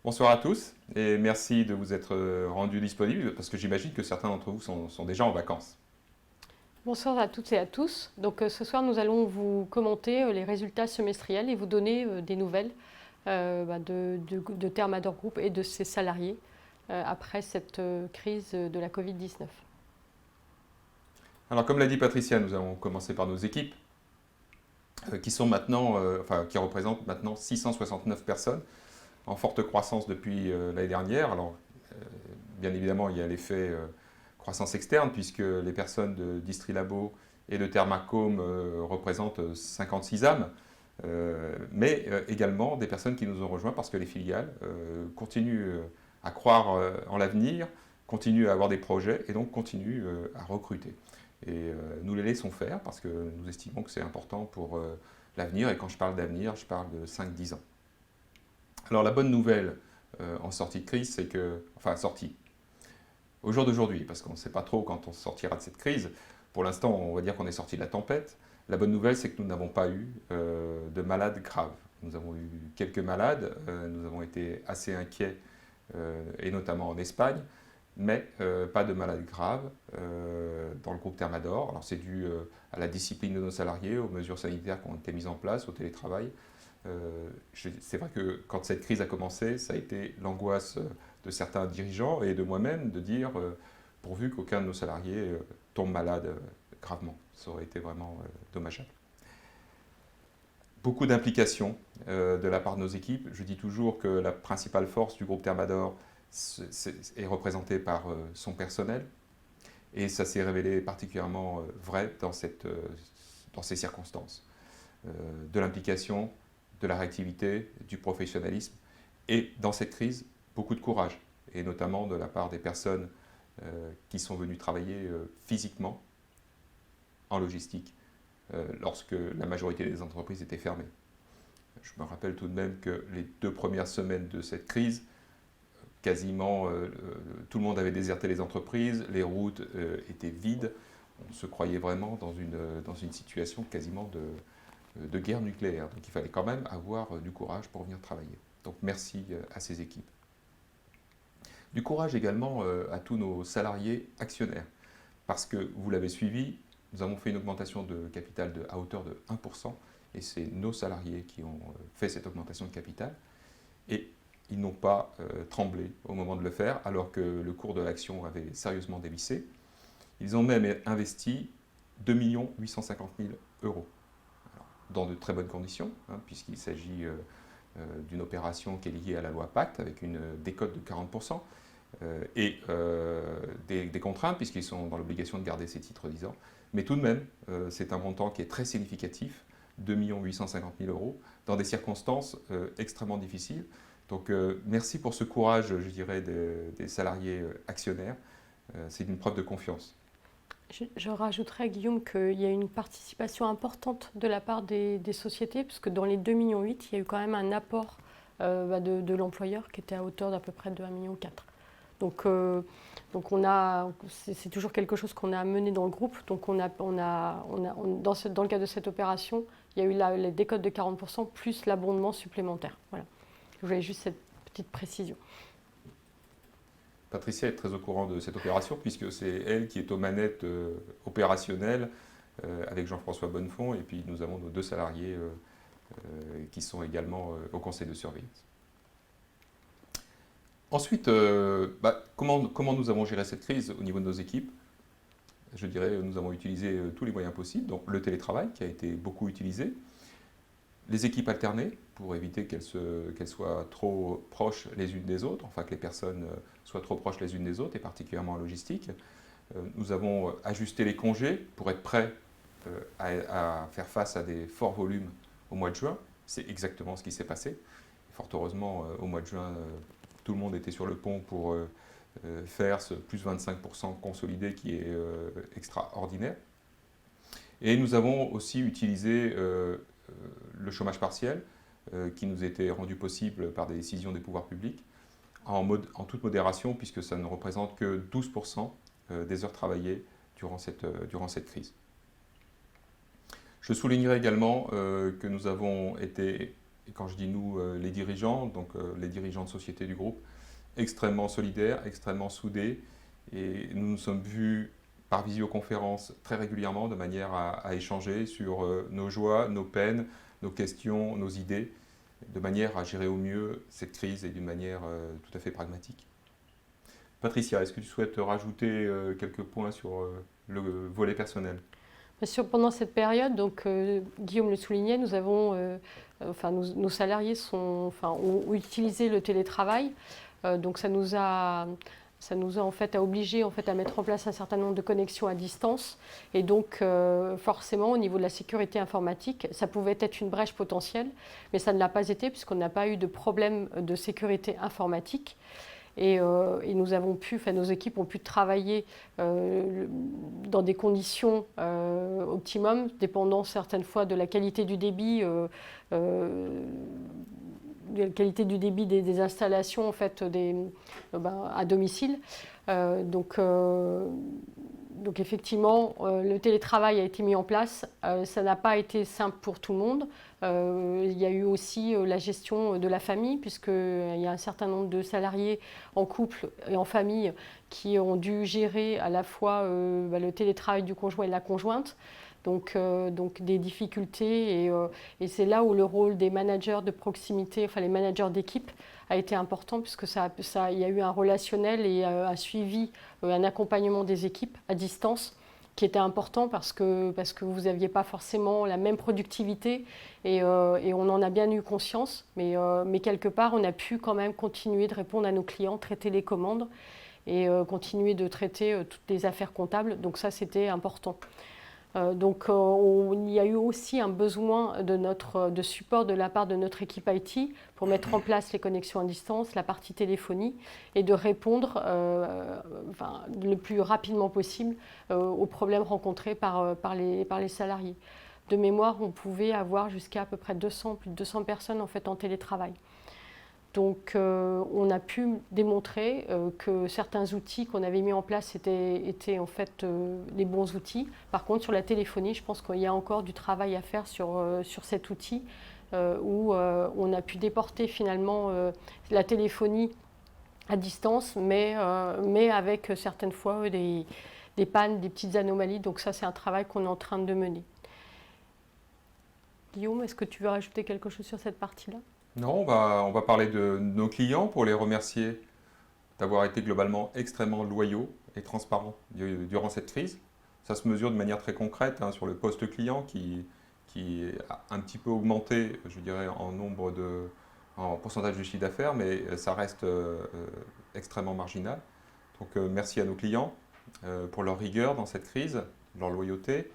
Bonsoir à tous et merci de vous être rendus disponibles parce que j'imagine que certains d'entre vous sont déjà en vacances. Bonsoir à toutes et à tous. Ce soir, nous allons vous commenter les résultats semestriels et vous donner des nouvelles de Thermador Group et de ses salariés après cette crise de la Covid-19. Alors comme l'a dit Patricia, nous allons commencer par nos équipes qui sont maintenant, qui représentent maintenant 669 personnes en forte croissance depuis l'année dernière. Alors bien évidemment, il y a l'effet croissance externe puisque les personnes de Distrilabo et de Thermacome représentent 56 âmes. Mais également des personnes qui nous ont rejoints parce que les filiales continuent à croire en l'avenir, continuent à avoir des projets et donc continuent à recruter. Et nous les laissons faire parce que nous estimons que c'est important pour l'avenir. Et quand je parle d'avenir, je parle de 5-10 ans. Alors la bonne nouvelle en sortie de crise, c'est que, enfin sortie, au jour d'aujourd'hui, parce qu'on ne sait pas trop quand on sortira de cette crise, pour l'instant on va dire qu'on est sorti de la tempête. La bonne nouvelle, c'est que nous n'avons pas eu de malades graves. Nous avons eu quelques malades, nous avons été assez inquiets, et notamment en Espagne, mais pas de malades graves dans le groupe Thermador. Alors c'est dû à la discipline de nos salariés, aux mesures sanitaires qui ont été mises en place, au télétravail. C'est vrai que quand cette crise a commencé, ça a été l'angoisse de certains dirigeants et de moi-même de dire pourvu qu'aucun de nos salariés tombe malade gravement. Ça aurait été vraiment dommageable. Beaucoup d'implications de la part de nos équipes. Je dis toujours que la principale force du groupe Thermador est représentée par son personnel et ça s'est révélé particulièrement vrai dans ces circonstances. De l'implication, de la réactivité, du professionnalisme et dans cette crise, beaucoup de courage et notamment de la part des personnes qui sont venues travailler physiquement en logistique lorsque la majorité des entreprises étaient fermées. Je me rappelle tout de même que les 2 premières semaines de cette crise, quasiment tout le monde avait déserté les entreprises, les routes étaient vides, on se croyait vraiment dans une situation quasiment de guerre nucléaire. Donc il fallait quand même avoir du courage pour venir travailler. Donc merci à ces équipes. Du courage également à tous nos salariés actionnaires, parce que vous l'avez suivi, nous avons fait une augmentation de capital à hauteur de 1%, et c'est nos salariés qui ont fait cette augmentation de capital, et ils n'ont pas tremblé au moment de le faire, alors que le cours de l'action avait sérieusement dévissé. Ils ont même investi 2 850 000 euros, alors, dans de très bonnes conditions, hein, puisqu'il s'agit d'une opération qui est liée à la loi Pacte, avec une décote de 40%, et des contraintes, puisqu'ils sont dans l'obligation de garder ces titres 10 ans. Mais tout de même, c'est un montant qui est très significatif, 2 850 000 euros, dans des circonstances extrêmement difficiles. Donc merci pour ce courage, je dirais, des salariés actionnaires. C'est une preuve de confiance. Je rajouterais, Guillaume, qu'il y a une participation importante de la part des sociétés, puisque dans les 2,8 millions, il y a eu quand même un apport de l'employeur qui était à hauteur d'à peu près de 1,4 million. Donc, c'est toujours quelque chose qu'on a mené dans le groupe. Donc dans le cadre de cette opération, il y a eu les décotes de 40% plus l'abondement supplémentaire. Voilà. Je voulais juste cette petite précision. Patricia est très au courant de cette opération, puisque c'est elle qui est aux manettes opérationnelles avec Jean-François Bonnefond, et puis nous avons nos 2 salariés qui sont également au conseil de surveillance. Ensuite, comment nous avons géré cette crise au niveau de nos équipes? Je dirais nous avons utilisé tous les moyens possibles, donc le télétravail qui a été beaucoup utilisé, les équipes alternées pour éviter qu'elles soient trop proches les unes des autres, enfin que les personnes soient trop proches les unes des autres, et particulièrement en logistique. Nous avons ajusté les congés pour être prêts à faire face à des forts volumes au mois de juin. C'est exactement ce qui s'est passé. Fort heureusement, au mois de juin, tout le monde était sur le pont pour faire ce plus 25% consolidé qui est extraordinaire. Et nous avons aussi utilisé le chômage partiel qui nous était rendu possible par des décisions des pouvoirs publics en toute modération puisque ça ne représente que 12% des heures travaillées durant cette crise. Je soulignerai également que nous avons été et quand je dis nous, les dirigeants, donc les dirigeants de société du groupe, extrêmement solidaires, extrêmement soudés, et nous nous sommes vus par visioconférence très régulièrement de manière à échanger sur nos joies, nos peines, nos questions, nos idées, de manière à gérer au mieux cette crise et d'une manière tout à fait pragmatique. Patricia, est-ce que tu souhaites rajouter quelques points sur le volet personnel? Bien sûr, pendant cette période, donc, Guillaume le soulignait, nous avons, nos salariés ont utilisé le télétravail. Donc ça nous a en fait obligés en fait, à mettre en place un certain nombre de connexions à distance. Et donc forcément, au niveau de la sécurité informatique, ça pouvait être une brèche potentielle, mais ça ne l'a pas été puisqu'on n'a pas eu de problème de sécurité informatique. Et nous avons pu, nos équipes ont pu travailler dans des conditions optimum, dépendant certaines fois de la qualité du débit, des installations en fait, à domicile. Donc effectivement, le télétravail a été mis en place. Ça n'a pas été simple pour tout le monde. Il y a eu aussi la gestion de la famille, puisqu'il y a un certain nombre de salariés en couple et en famille qui ont dû gérer à la fois le télétravail du conjoint et de la conjointe. Donc des difficultés et c'est là où le rôle des managers de proximité, enfin les managers d'équipe a été important puisque il y a eu un relationnel et un suivi, un accompagnement des équipes à distance qui était important parce que vous n'aviez pas forcément la même productivité et on en a bien eu conscience, mais quelque part on a pu quand même continuer de répondre à nos clients, traiter les commandes et continuer de traiter toutes les affaires comptables, donc ça c'était important. Il y a eu aussi un besoin de support de la part de notre équipe IT pour mettre en place les connexions à distance, la partie téléphonie et de répondre le plus rapidement possible aux problèmes rencontrés par les salariés. De mémoire, on pouvait avoir jusqu'à à peu près plus de 200 personnes en fait en télétravail. Donc on a pu démontrer que certains outils qu'on avait mis en place étaient en fait les bons outils. Par contre, sur la téléphonie, je pense qu'il y a encore du travail à faire sur cet outil où on a pu déporter finalement la téléphonie à distance, mais avec certaines fois des pannes, des petites anomalies. Donc ça, c'est un travail qu'on est en train de mener. Guillaume, est-ce que tu veux rajouter quelque chose sur cette partie-là ? Non, on va parler de nos clients pour les remercier d'avoir été globalement extrêmement loyaux et transparents durant cette crise. Ça se mesure de manière très concrète sur le poste client qui a un petit peu augmenté, je dirais, en pourcentage de chiffre d'affaires, mais ça reste extrêmement marginal. Donc merci à nos clients pour leur rigueur dans cette crise, leur loyauté.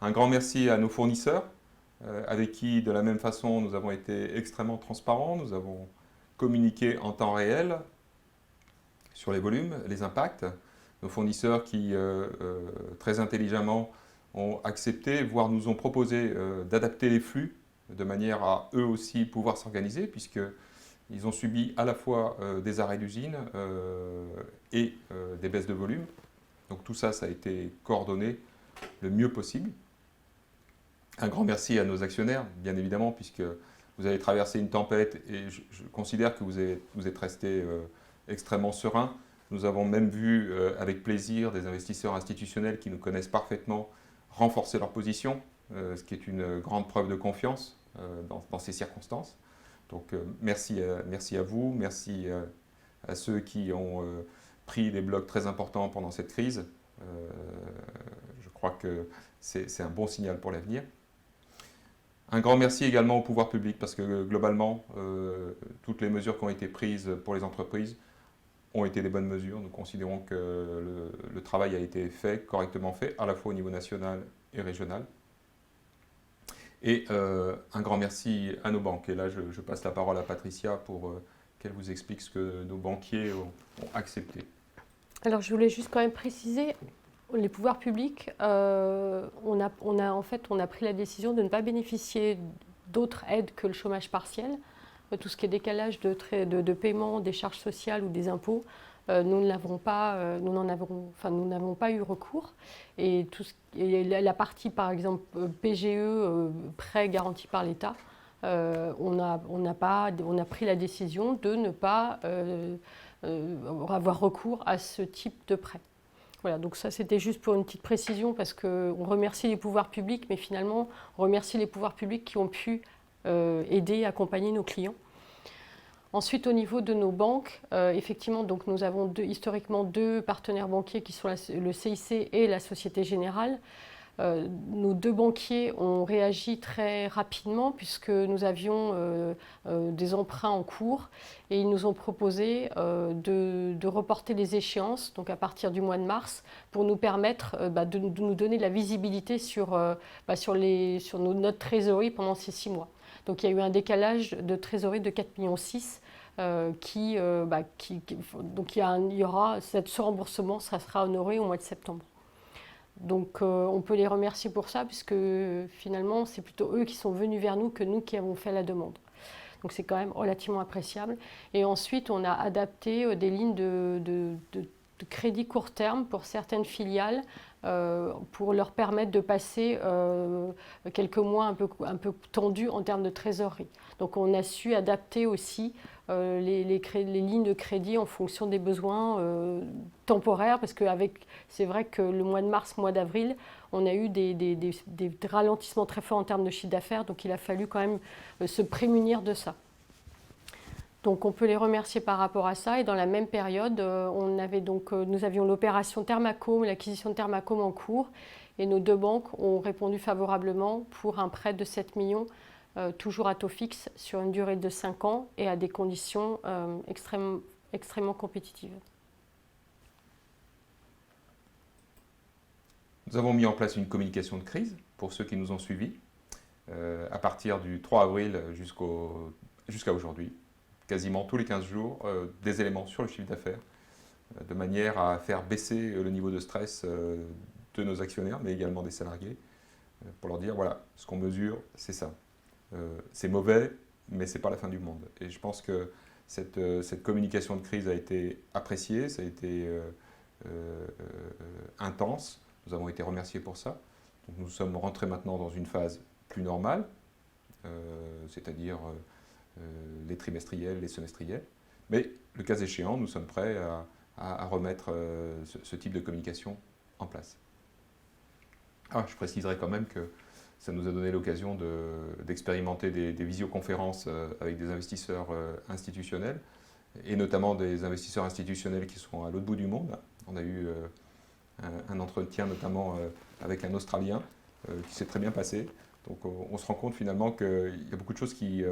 Un grand merci à nos fournisseurs, avec qui, de la même façon, nous avons été extrêmement transparents. Nous avons communiqué en temps réel sur les volumes, les impacts. Nos fournisseurs qui, très intelligemment, ont accepté, voire nous ont proposé d'adapter les flux de manière à eux aussi pouvoir s'organiser, puisqu'ils ont subi à la fois des arrêts d'usine et des baisses de volume. Donc tout ça, ça a été coordonné le mieux possible. Un grand merci à nos actionnaires, bien évidemment, puisque vous avez traversé une tempête et je considère que vous êtes restés extrêmement sereins. Nous avons même vu avec plaisir des investisseurs institutionnels qui nous connaissent parfaitement renforcer leur position, ce qui est une grande preuve de confiance dans ces circonstances. Donc merci à vous, merci à ceux qui ont pris des blocs très importants pendant cette crise. Je crois que c'est un bon signal pour l'avenir. Un grand merci également au pouvoir public parce que globalement, toutes les mesures qui ont été prises pour les entreprises ont été des bonnes mesures. Nous considérons que le travail a été fait, correctement fait, à la fois au niveau national et régional. Et un grand merci à nos banques. Et là, je passe la parole à Patricia pour qu'elle vous explique ce que nos banquiers ont accepté. Alors, je voulais juste quand même préciser, les pouvoirs publics, on a pris la décision de ne pas bénéficier d'autres aides que le chômage partiel. Tout ce qui est décalage de paiement des charges sociales ou des impôts, nous n'avons pas eu recours. Et la partie, par exemple, PGE, prêt garanti par l'État, on a pris la décision de ne pas avoir recours à ce type de prêt. Voilà, donc ça c'était juste pour une petite précision parce qu'on remercie les pouvoirs publics, mais finalement on remercie les pouvoirs publics qui ont pu aider, accompagner nos clients. Ensuite, au niveau de nos banques, effectivement, donc nous avons historiquement deux partenaires banquiers qui sont le CIC et la Société Générale. Nos deux banquiers ont réagi très rapidement puisque nous avions des emprunts en cours et ils nous ont proposé de reporter les échéances, donc à partir du mois de mars, pour nous permettre de nous donner de la visibilité sur notre trésorerie pendant ces 6 mois. Donc il y a eu un décalage de trésorerie de 4,6 millions. Donc il y aura ce remboursement, ça sera honoré au mois de septembre. Donc on peut les remercier pour ça, puisque finalement c'est plutôt eux qui sont venus vers nous que nous qui avons fait la demande. Donc c'est quand même relativement appréciable. Et ensuite on a adapté des lignes de crédit court terme pour certaines filiales pour leur permettre de passer quelques mois un peu tendus en termes de trésorerie. Donc on a su adapter aussi les lignes de crédit en fonction des besoins temporaires, parce que c'est vrai que le mois de mars, mois d'avril, on a eu des ralentissements très forts en termes de chiffre d'affaires, donc il a fallu quand même se prémunir de ça. Donc on peut les remercier par rapport à ça. Et dans la même période, nous avions l'opération Thermacome, l'acquisition de Thermacome en cours. Et nos deux banques ont répondu favorablement pour un prêt de 7 millions, toujours à taux fixe, sur une durée de 5 ans et à des conditions extrêmement compétitives. Nous avons mis en place une communication de crise pour ceux qui nous ont suivis, à partir du 3 avril jusqu'à aujourd'hui. Quasiment tous les 15 jours, des éléments sur le chiffre d'affaires, de manière à faire baisser le niveau de stress de nos actionnaires, mais également des salariés, pour leur dire, voilà, ce qu'on mesure, c'est ça. C'est mauvais, mais ce n'est pas la fin du monde. Et je pense que cette communication de crise a été appréciée, ça a été intense, nous avons été remerciés pour ça. Donc nous sommes rentrés maintenant dans une phase plus normale, c'est-à-dire les trimestriels, les semestriels. Mais le cas échéant, nous sommes prêts à remettre ce type de communication en place. Je préciserai quand même que ça nous a donné l'occasion d'expérimenter des visioconférences avec des investisseurs institutionnels, et notamment des investisseurs institutionnels qui sont à l'autre bout du monde. On a eu un entretien notamment avec un Australien qui s'est très bien passé. Donc on se rend compte finalement qu'il y a beaucoup de choses qui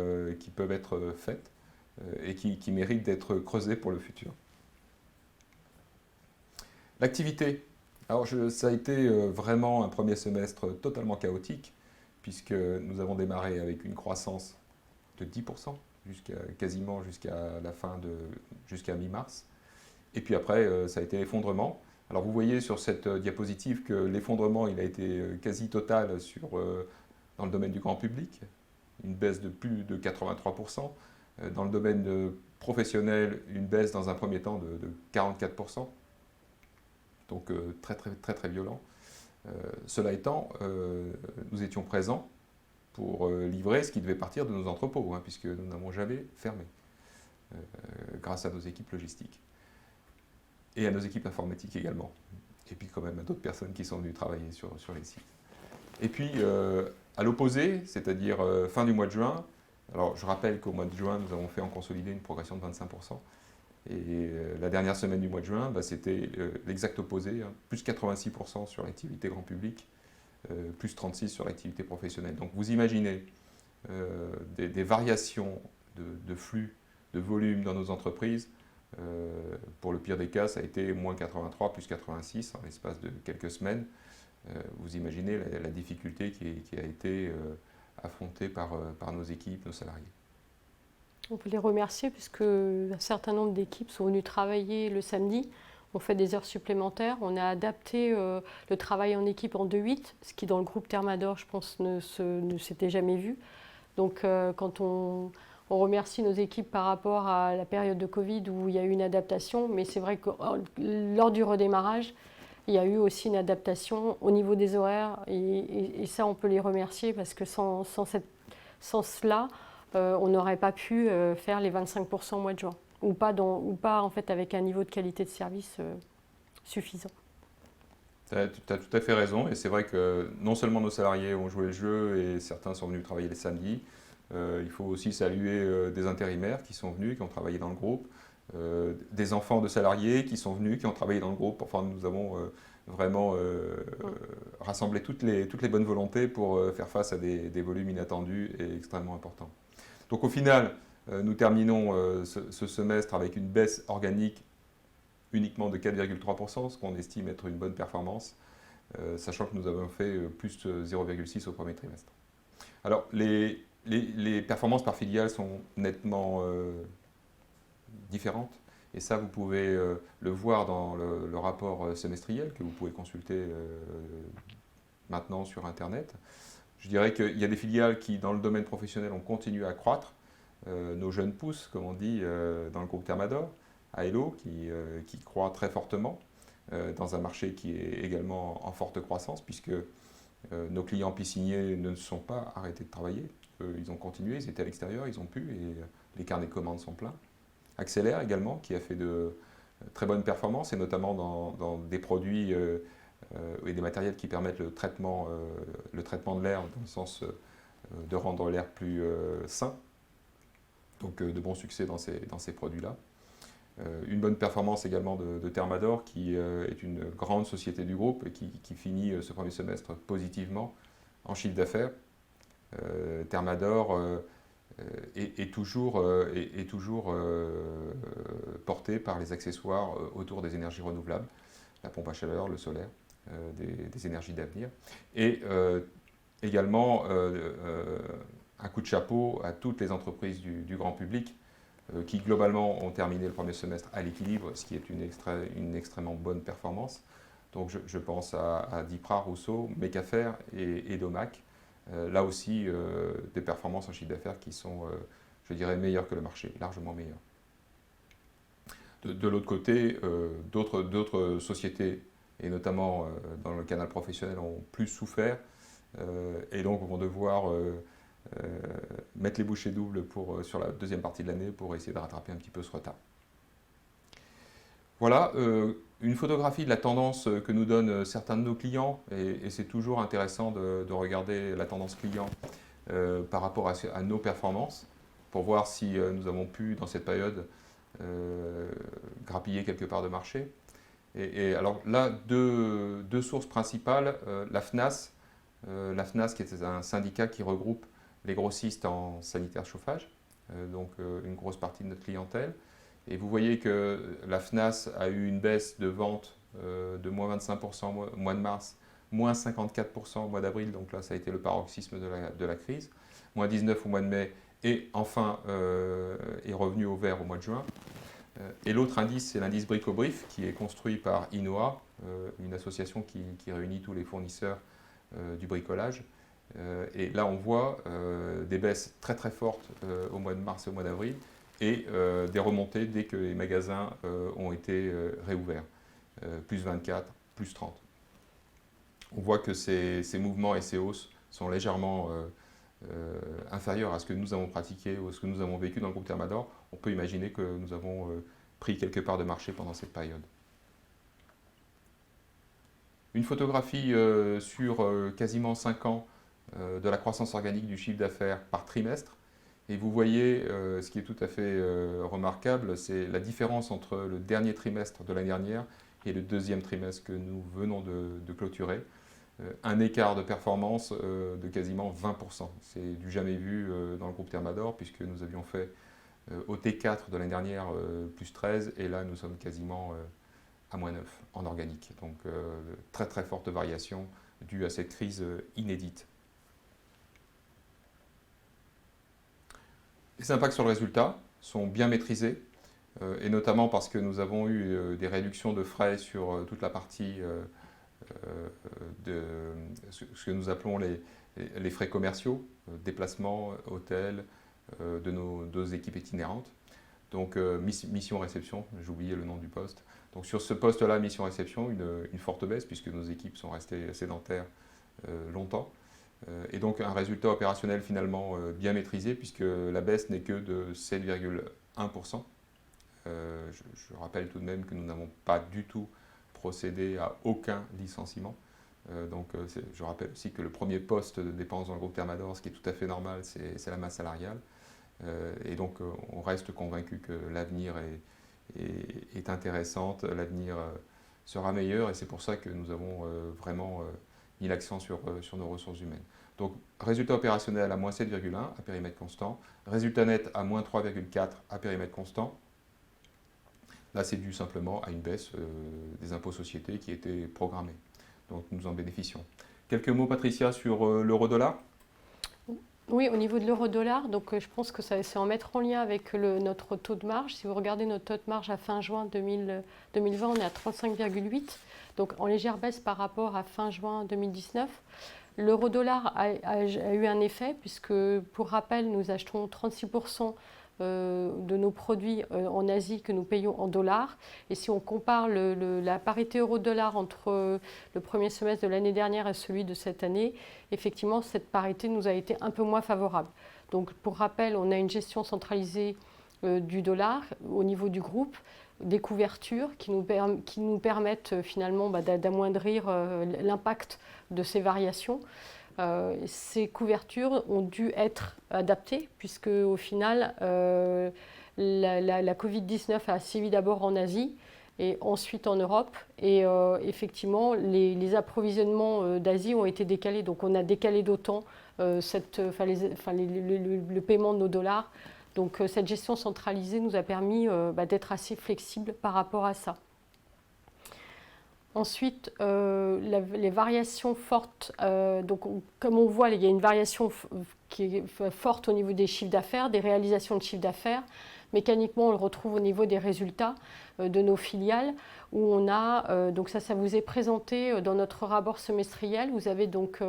peuvent être faites et qui méritent d'être creusées pour le futur. L'activité. Alors ça a été vraiment un premier semestre totalement chaotique, puisque nous avons démarré avec une croissance de 10%, quasiment jusqu'à mi-mars. Et puis après, ça a été l'effondrement. Alors vous voyez sur cette diapositive que l'effondrement il a été quasi total dans le domaine du grand public, une baisse de plus de 83%. Dans le domaine professionnel, une baisse dans un premier temps de 44%. Donc très, très, très, très violent. Cela étant, nous étions présents pour livrer ce qui devait partir de nos entrepôts, puisque nous n'avons jamais fermé, grâce à nos équipes logistiques. Et à nos équipes informatiques également. Et puis quand même à d'autres personnes qui sont venues travailler sur les sites. Et puis, à l'opposé, c'est-à-dire fin du mois de juin, alors je rappelle qu'au mois de juin, nous avons fait en consolidé une progression de 25%. Et la dernière semaine du mois de juin, c'était l'exact opposé, plus 86% sur l'activité grand public, plus 36% sur l'activité professionnelle. Donc vous imaginez des variations de flux, de volume dans nos entreprises. Pour le pire des cas, ça a été moins 83, plus 86 en l'espace de quelques semaines. Vous imaginez la difficulté qui a été affrontée par nos équipes, nos salariés. On peut les remercier puisque un certain nombre d'équipes sont venues travailler le samedi. On fait des heures supplémentaires. On a adapté le travail en équipe en 2-8, ce qui dans le groupe Thermador, je pense, ne s'était jamais vu. Donc quand on remercie nos équipes par rapport à la période de Covid où il y a eu une adaptation, mais c'est vrai que lors du redémarrage, il y a eu aussi une adaptation au niveau des horaires et ça, on peut les remercier parce que sans Sans cela, on n'aurait pas pu faire les 25% au mois de juin, ou pas en fait avec un niveau de qualité de service suffisant. Tu as tout à fait raison, et c'est vrai que non seulement nos salariés ont joué le jeu et certains sont venus travailler les samedis, il faut aussi saluer des intérimaires qui sont venus, qui ont travaillé dans le groupe, des enfants de salariés qui sont venus, qui ont travaillé dans le groupe. Enfin, nous avons vraiment rassemblé toutes les bonnes volontés pour faire face à des volumes inattendus et extrêmement importants. Donc au final, nous terminons ce semestre avec une baisse organique uniquement de 4,3%, ce qu'on estime être une bonne performance, sachant que nous avons fait plus 0,6 au premier trimestre. Alors, les performances par filiale sont nettement différentes, et ça, vous pouvez le voir dans le rapport semestriel que vous pouvez consulter maintenant sur Internet. Je dirais qu'il y a des filiales qui, dans le domaine professionnel, ont continué à croître. Nos jeunes pousses, comme on dit dans le groupe Thermador, Aello, qui croît très fortement dans un marché qui est également en forte croissance, puisque nos clients pisciniers ne se sont pas arrêtés de travailler. Ils ont continué, ils étaient à l'extérieur, ils ont pu, et les carnets de commandes sont pleins. Accélère également, qui a fait de très bonnes performances, et notamment dans des produits et des matériels qui permettent le traitement de l'air, dans le sens de rendre l'air plus sain. Donc de bons succès dans ces produits-là. Une bonne performance également de Thermador, qui est une grande société du groupe et qui finit ce premier semestre positivement en chiffre d'affaires. Thermador est toujours porté par les accessoires autour des énergies renouvelables, la pompe à chaleur, le solaire, des énergies d'avenir. Et également un coup de chapeau à toutes les entreprises du grand public qui globalement ont terminé le premier semestre à l'équilibre, ce qui est une extrêmement bonne performance. Donc je pense à Dipra, Rousseau, Mecafer et Domac. Là aussi, des performances en chiffre d'affaires qui sont, je dirais, meilleures que le marché, largement meilleures. De l'autre côté, d'autres sociétés, et notamment dans le canal professionnel, ont plus souffert et donc vont devoir mettre les bouchées doubles sur la deuxième partie de l'année pour essayer de rattraper un petit peu ce retard. Voilà une photographie de la tendance que nous donnent certains de nos clients, et c'est toujours intéressant de regarder la tendance client par rapport à nos performances, pour voir si nous avons pu, dans cette période, grappiller quelque part de marché. Et alors là, deux sources principales, la FNAS qui est un syndicat qui regroupe les grossistes en sanitaire chauffage, donc une grosse partie de notre clientèle. Et vous voyez que la FNAS a eu une baisse de vente de moins 25% au mois de mars, moins 54% au mois d'avril, donc là ça a été le paroxysme de la crise, moins 19% au mois de mai, et enfin est revenu au vert au mois de juin. Et l'autre indice, c'est l'indice Bricobrief, qui est construit par INOA, une association qui réunit tous les fournisseurs du bricolage. Et là, on voit des baisses très très fortes au mois de mars et au mois d'avril, et des remontées dès que les magasins ont été réouverts, plus 24, plus 30. On voit que ces mouvements et ces hausses sont légèrement inférieurs à ce que nous avons pratiqué ou ce que nous avons vécu dans le groupe Thermador. On peut imaginer que nous avons pris quelque part de marché pendant cette période. Une photographie sur quasiment 5 ans de la croissance organique du chiffre d'affaires par trimestre. Et vous voyez, ce qui est tout à fait remarquable, c'est la différence entre le dernier trimestre de l'année dernière et le deuxième trimestre que nous venons de clôturer. Un écart de performance de quasiment 20%. C'est du jamais vu dans le groupe Thermador, puisque nous avions fait au T4 de l'année dernière plus 13, et là nous sommes quasiment à moins 9 en organique. Donc très très forte variation due à cette crise inédite. Les impacts sur le résultat sont bien maîtrisés, et notamment parce que nous avons eu des réductions de frais sur toute la partie de ce que nous appelons les frais commerciaux, déplacements, hôtels, de nos équipes itinérantes. Donc mission-réception, j'ai oublié le nom du poste. Donc sur ce poste-là, mission-réception, une forte baisse, puisque nos équipes sont restées sédentaires longtemps. Et donc un résultat opérationnel finalement bien maîtrisé puisque la baisse n'est que de 7,1%. Je rappelle tout de même que nous n'avons pas du tout procédé à aucun licenciement. Je rappelle aussi que le premier poste de dépense dans le groupe Thermador, ce qui est tout à fait normal, c'est la masse salariale. Et donc on reste convaincu que l'avenir est intéressante, l'avenir sera meilleur et c'est pour ça que nous avons vraiment mis l'accent sur nos ressources humaines. Donc résultat opérationnel à moins 7,1 à périmètre constant, résultat net à moins 3,4 à périmètre constant. Là c'est dû simplement à une baisse des impôts sociétés qui était programmée. Donc nous en bénéficions. Quelques mots Patricia sur l'euro-dollar ? Oui, au niveau de l'euro-dollar, donc je pense que c'est en mettre en lien avec notre taux de marge. Si vous regardez notre taux de marge à fin juin 2020, on est à 35,8, donc en légère baisse par rapport à fin juin 2019. L'euro-dollar a eu un effet puisque, pour rappel, nous achetons 36% de nos produits en Asie que nous payons en dollars. Et si on compare la parité euro-dollar entre le premier semestre de l'année dernière et celui de cette année, effectivement, cette parité nous a été un peu moins favorable. Donc, pour rappel, on a une gestion centralisée du dollar au niveau du groupe, des couvertures qui nous permettent finalement d'amoindrir l'impact de ces variations. Ces couvertures ont dû être adaptées puisque au final la Covid-19 a sévi d'abord en Asie et ensuite en Europe et effectivement les approvisionnements d'Asie ont été décalés, donc on a décalé d'autant le paiement de nos dollars. Donc cette gestion centralisée nous a permis d'être assez flexible par rapport à ça. Ensuite, les variations fortes, comme on voit, il y a une variation qui est forte au niveau des chiffres d'affaires, des réalisations de chiffres d'affaires. Mécaniquement, on le retrouve au niveau des résultats de nos filiales, où on a, donc ça vous est présenté dans notre rapport semestriel. Vous avez donc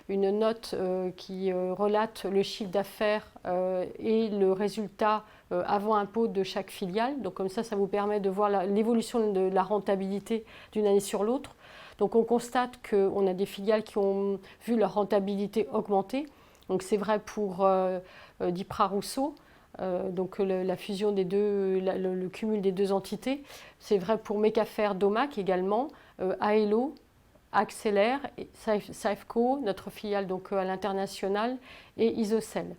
une note qui relate le chiffre d'affaires et le résultat avant impôt de chaque filiale. Donc comme ça vous permet de voir l'évolution de la rentabilité d'une année sur l'autre. Donc on constate qu'on a des filiales qui ont vu leur rentabilité augmenter. Donc c'est vrai pour Dipra Rousseau, donc la fusion des deux, le cumul des deux entités. C'est vrai pour Mecafer Domac également, Aelo, Accélère, Safeco, notre filiale donc à l'international, et Isocel.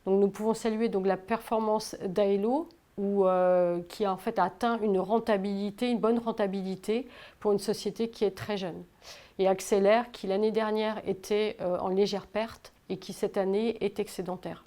Donc nous pouvons saluer donc la performance d'Aelo, qui a en fait atteint une bonne rentabilité pour une société qui est très jeune. Et Accélère, qui l'année dernière était en légère perte et qui cette année est excédentaire.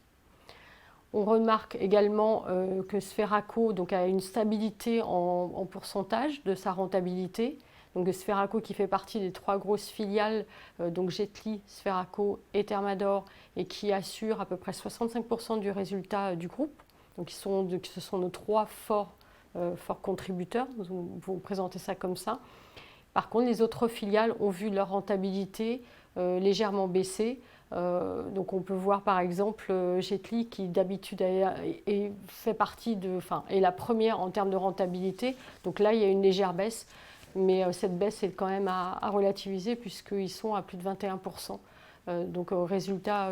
On remarque également que Sferaco donc, a une stabilité en pourcentage de sa rentabilité. Donc Sferaco qui fait partie des trois grosses filiales, donc Jetly, Sferaco et Thermador, et qui assure à peu près 65% du résultat du groupe. Donc ce sont nos trois forts contributeurs, vous présentez ça comme ça. Par contre, les autres filiales ont vu leur rentabilité légèrement baisser. Donc on peut voir par exemple Jetly qui d'habitude fait partie est la première en termes de rentabilité. Donc là, il y a une légère baisse. Mais cette baisse est quand même à relativiser puisqu'ils sont à plus de 21%, donc résultat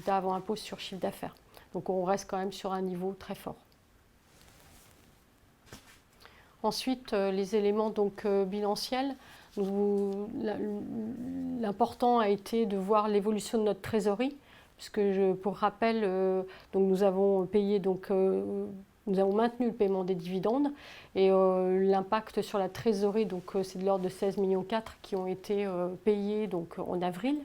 avant impôt sur chiffre d'affaires. Donc on reste quand même sur un niveau très fort. Ensuite, les éléments donc, bilanciels. L'important a été de voir l'évolution de notre trésorerie, puisque pour rappel, donc nous avons payé nous avons maintenu le paiement des dividendes et l'impact sur la trésorerie, c'est de l'ordre de 16,4 millions qui ont été payés donc, en avril.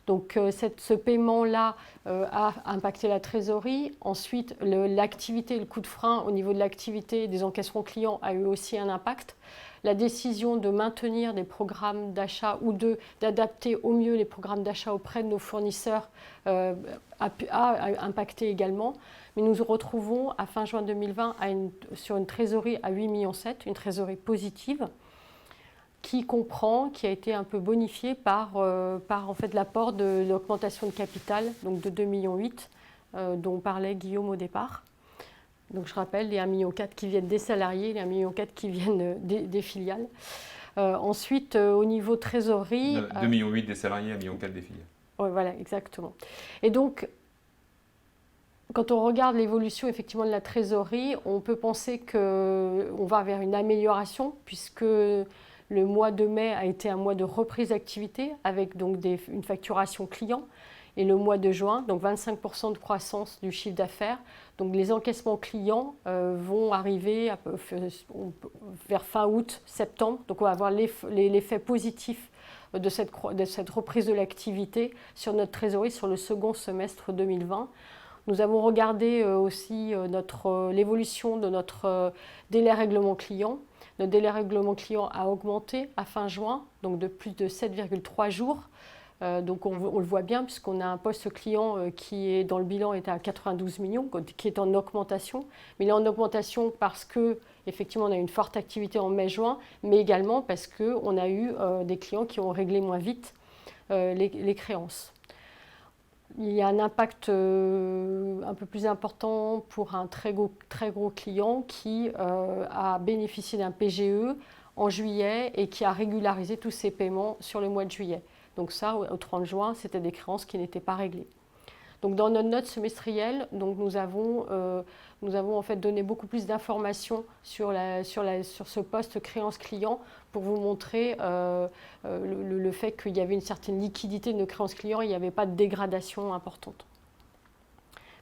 Donc ce paiement-là a impacté la trésorerie. Ensuite, l'activité, le coup de frein au niveau de l'activité des encaissements clients a eu aussi un impact. La décision de maintenir des programmes d'achat ou d'adapter au mieux les programmes d'achat auprès de nos fournisseurs a impacté également. Mais nous nous retrouvons à fin juin 2020 sur une trésorerie à 8,7 millions, une trésorerie positive qui a été un peu bonifiée par en fait, l'apport de l'augmentation de capital, donc de 2,8 millions, dont parlait Guillaume au départ. Donc je rappelle, les 1,4 million qui viennent des salariés, les 1,4 million qui viennent des filiales. Ensuite, au niveau trésorerie… 2,8 millions des salariés, 1,4 million des filiales. Ouais, voilà, exactement. Et donc, quand on regarde l'évolution effectivement de la trésorerie, on peut penser qu'on va vers une amélioration puisque le mois de mai a été un mois de reprise d'activité avec donc une facturation client et le mois de juin, donc 25% de croissance du chiffre d'affaires. Donc les encaissements clients vont arriver vers fin août, septembre. Donc on va avoir l'effet positif de cette reprise de l'activité sur notre trésorerie sur le second semestre 2020. Nous avons regardé aussi l'évolution de notre délai règlement client. Notre délai règlement client a augmenté à fin juin, donc de plus de 7,3 jours. Donc on le voit bien puisqu'on a un poste client qui est dans le bilan est à 92 millions, qui est en augmentation. Mais il est en augmentation parce que effectivement on a eu une forte activité en mai-juin, mais également parce qu'on a eu des clients qui ont réglé moins vite les créances. Il y a un impact un peu plus important pour un très gros client qui a bénéficié d'un PGE en juillet et qui a régularisé tous ses paiements sur le mois de juillet. Donc ça, au 30 juin, c'était des créances qui n'étaient pas réglées. Donc dans notre note semestrielle, donc nous avons en fait donné beaucoup plus d'informations sur ce poste créance client pour vous montrer le fait qu'il y avait une certaine liquidité de nos créances clients, il n'y avait pas de dégradation importante.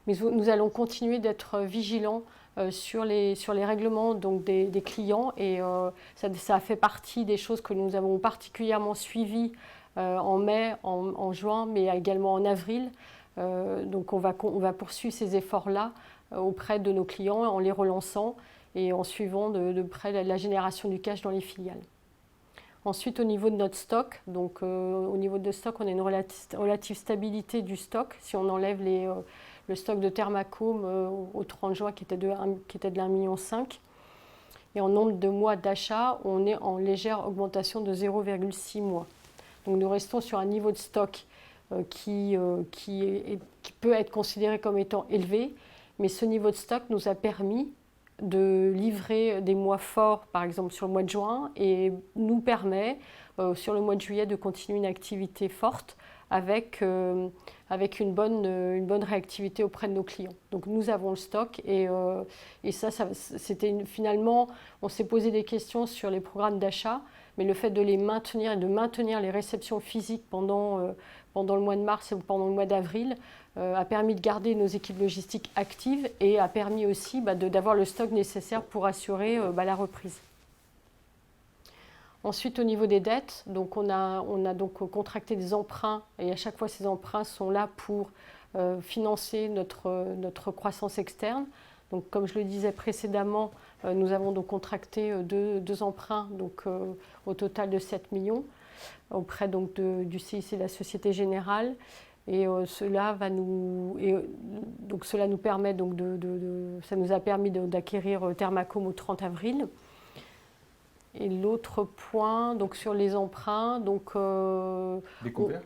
Mais nous allons continuer d'être vigilants sur les règlements donc des clients et ça a fait partie des choses que nous avons particulièrement suivies en mai, en juin, mais également en avril. Donc on va poursuivre ces efforts-là auprès de nos clients en les relançant et en suivant de près la génération du cash dans les filiales. Ensuite, au niveau de notre stock, donc au niveau de stock, on a une relative stabilité du stock. Si on enlève le stock de Thermacome au 30 juin qui était de 1,5 million. Et en nombre de mois d'achat, on est en légère augmentation de 0,6 mois. Donc nous restons sur un niveau de stock qui peut être considéré comme étant élevé, mais ce niveau de stock nous a permis de livrer des mois forts, par exemple sur le mois de juin, et nous permet sur le mois de juillet de continuer une activité forte avec une bonne réactivité auprès de nos clients. Donc nous avons le stock et ça c'était finalement, on s'est posé des questions sur les programmes d'achat, mais le fait de les maintenir et de maintenir les réceptions physiques pendant le mois de mars et pendant le mois d'avril a permis de garder nos équipes logistiques actives et a permis aussi d'avoir le stock nécessaire pour assurer la reprise. Ensuite, au niveau des dettes, donc on a donc contracté des emprunts et à chaque fois ces emprunts sont là pour financer notre croissance externe. Donc, comme je le disais précédemment, nous avons donc contracté deux emprunts donc, au total de 7 millions auprès donc, du CIC et de la Société Générale. Et cela nous permet donc ça nous a permis d'acquérir Thermacome au 30 avril. Et l'autre point, donc sur les emprunts, donc découvert.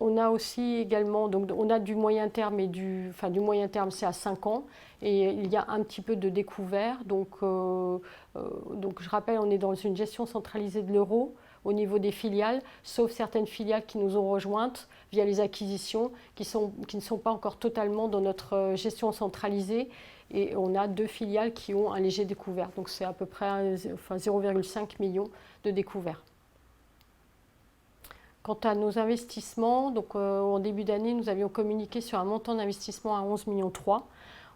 On a aussi également, donc on a du moyen terme et du moyen terme c'est à 5 ans et il y a un petit peu de découvert. Donc je rappelle, on est dans une gestion centralisée de l'euro au niveau des filiales, sauf certaines filiales qui nous ont rejointes via les acquisitions qui ne sont pas encore totalement dans notre gestion centralisée. Et on a 2 filiales qui ont un léger découvert. Donc c'est à peu près 0,5 million de découvert. Quant à nos investissements, donc, en début d'année, nous avions communiqué sur un montant d'investissement à 11,3 millions.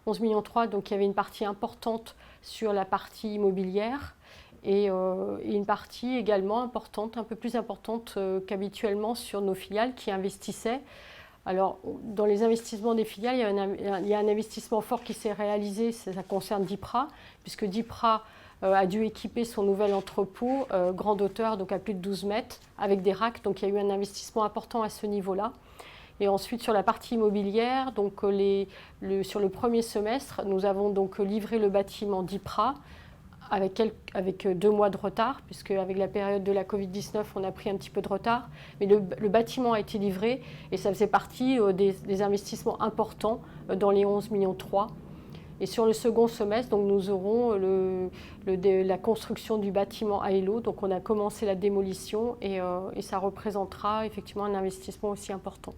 11,3 millions, donc il y avait une partie importante sur la partie immobilière et une partie également importante, un peu plus importante qu'habituellement sur nos filiales qui investissaient. Alors, dans les investissements des filiales, il y a un investissement fort qui s'est réalisé, ça concerne DIPRA, puisque DIPRA a dû équiper son nouvel entrepôt, grande hauteur, donc à plus de 12 mètres, avec des racks, donc il y a eu un investissement important à ce niveau-là. Et ensuite, sur la partie immobilière, donc, sur le premier semestre, nous avons donc livré le bâtiment DIPRA, avec 2 mois de retard, puisque avec la période de la Covid-19, on a pris un petit peu de retard. Mais le bâtiment a été livré et ça faisait partie des investissements importants dans les 11,3 millions. Et sur le second semestre, donc, nous aurons la construction du bâtiment à Aello. Donc on a commencé la démolition et ça représentera effectivement un investissement aussi important.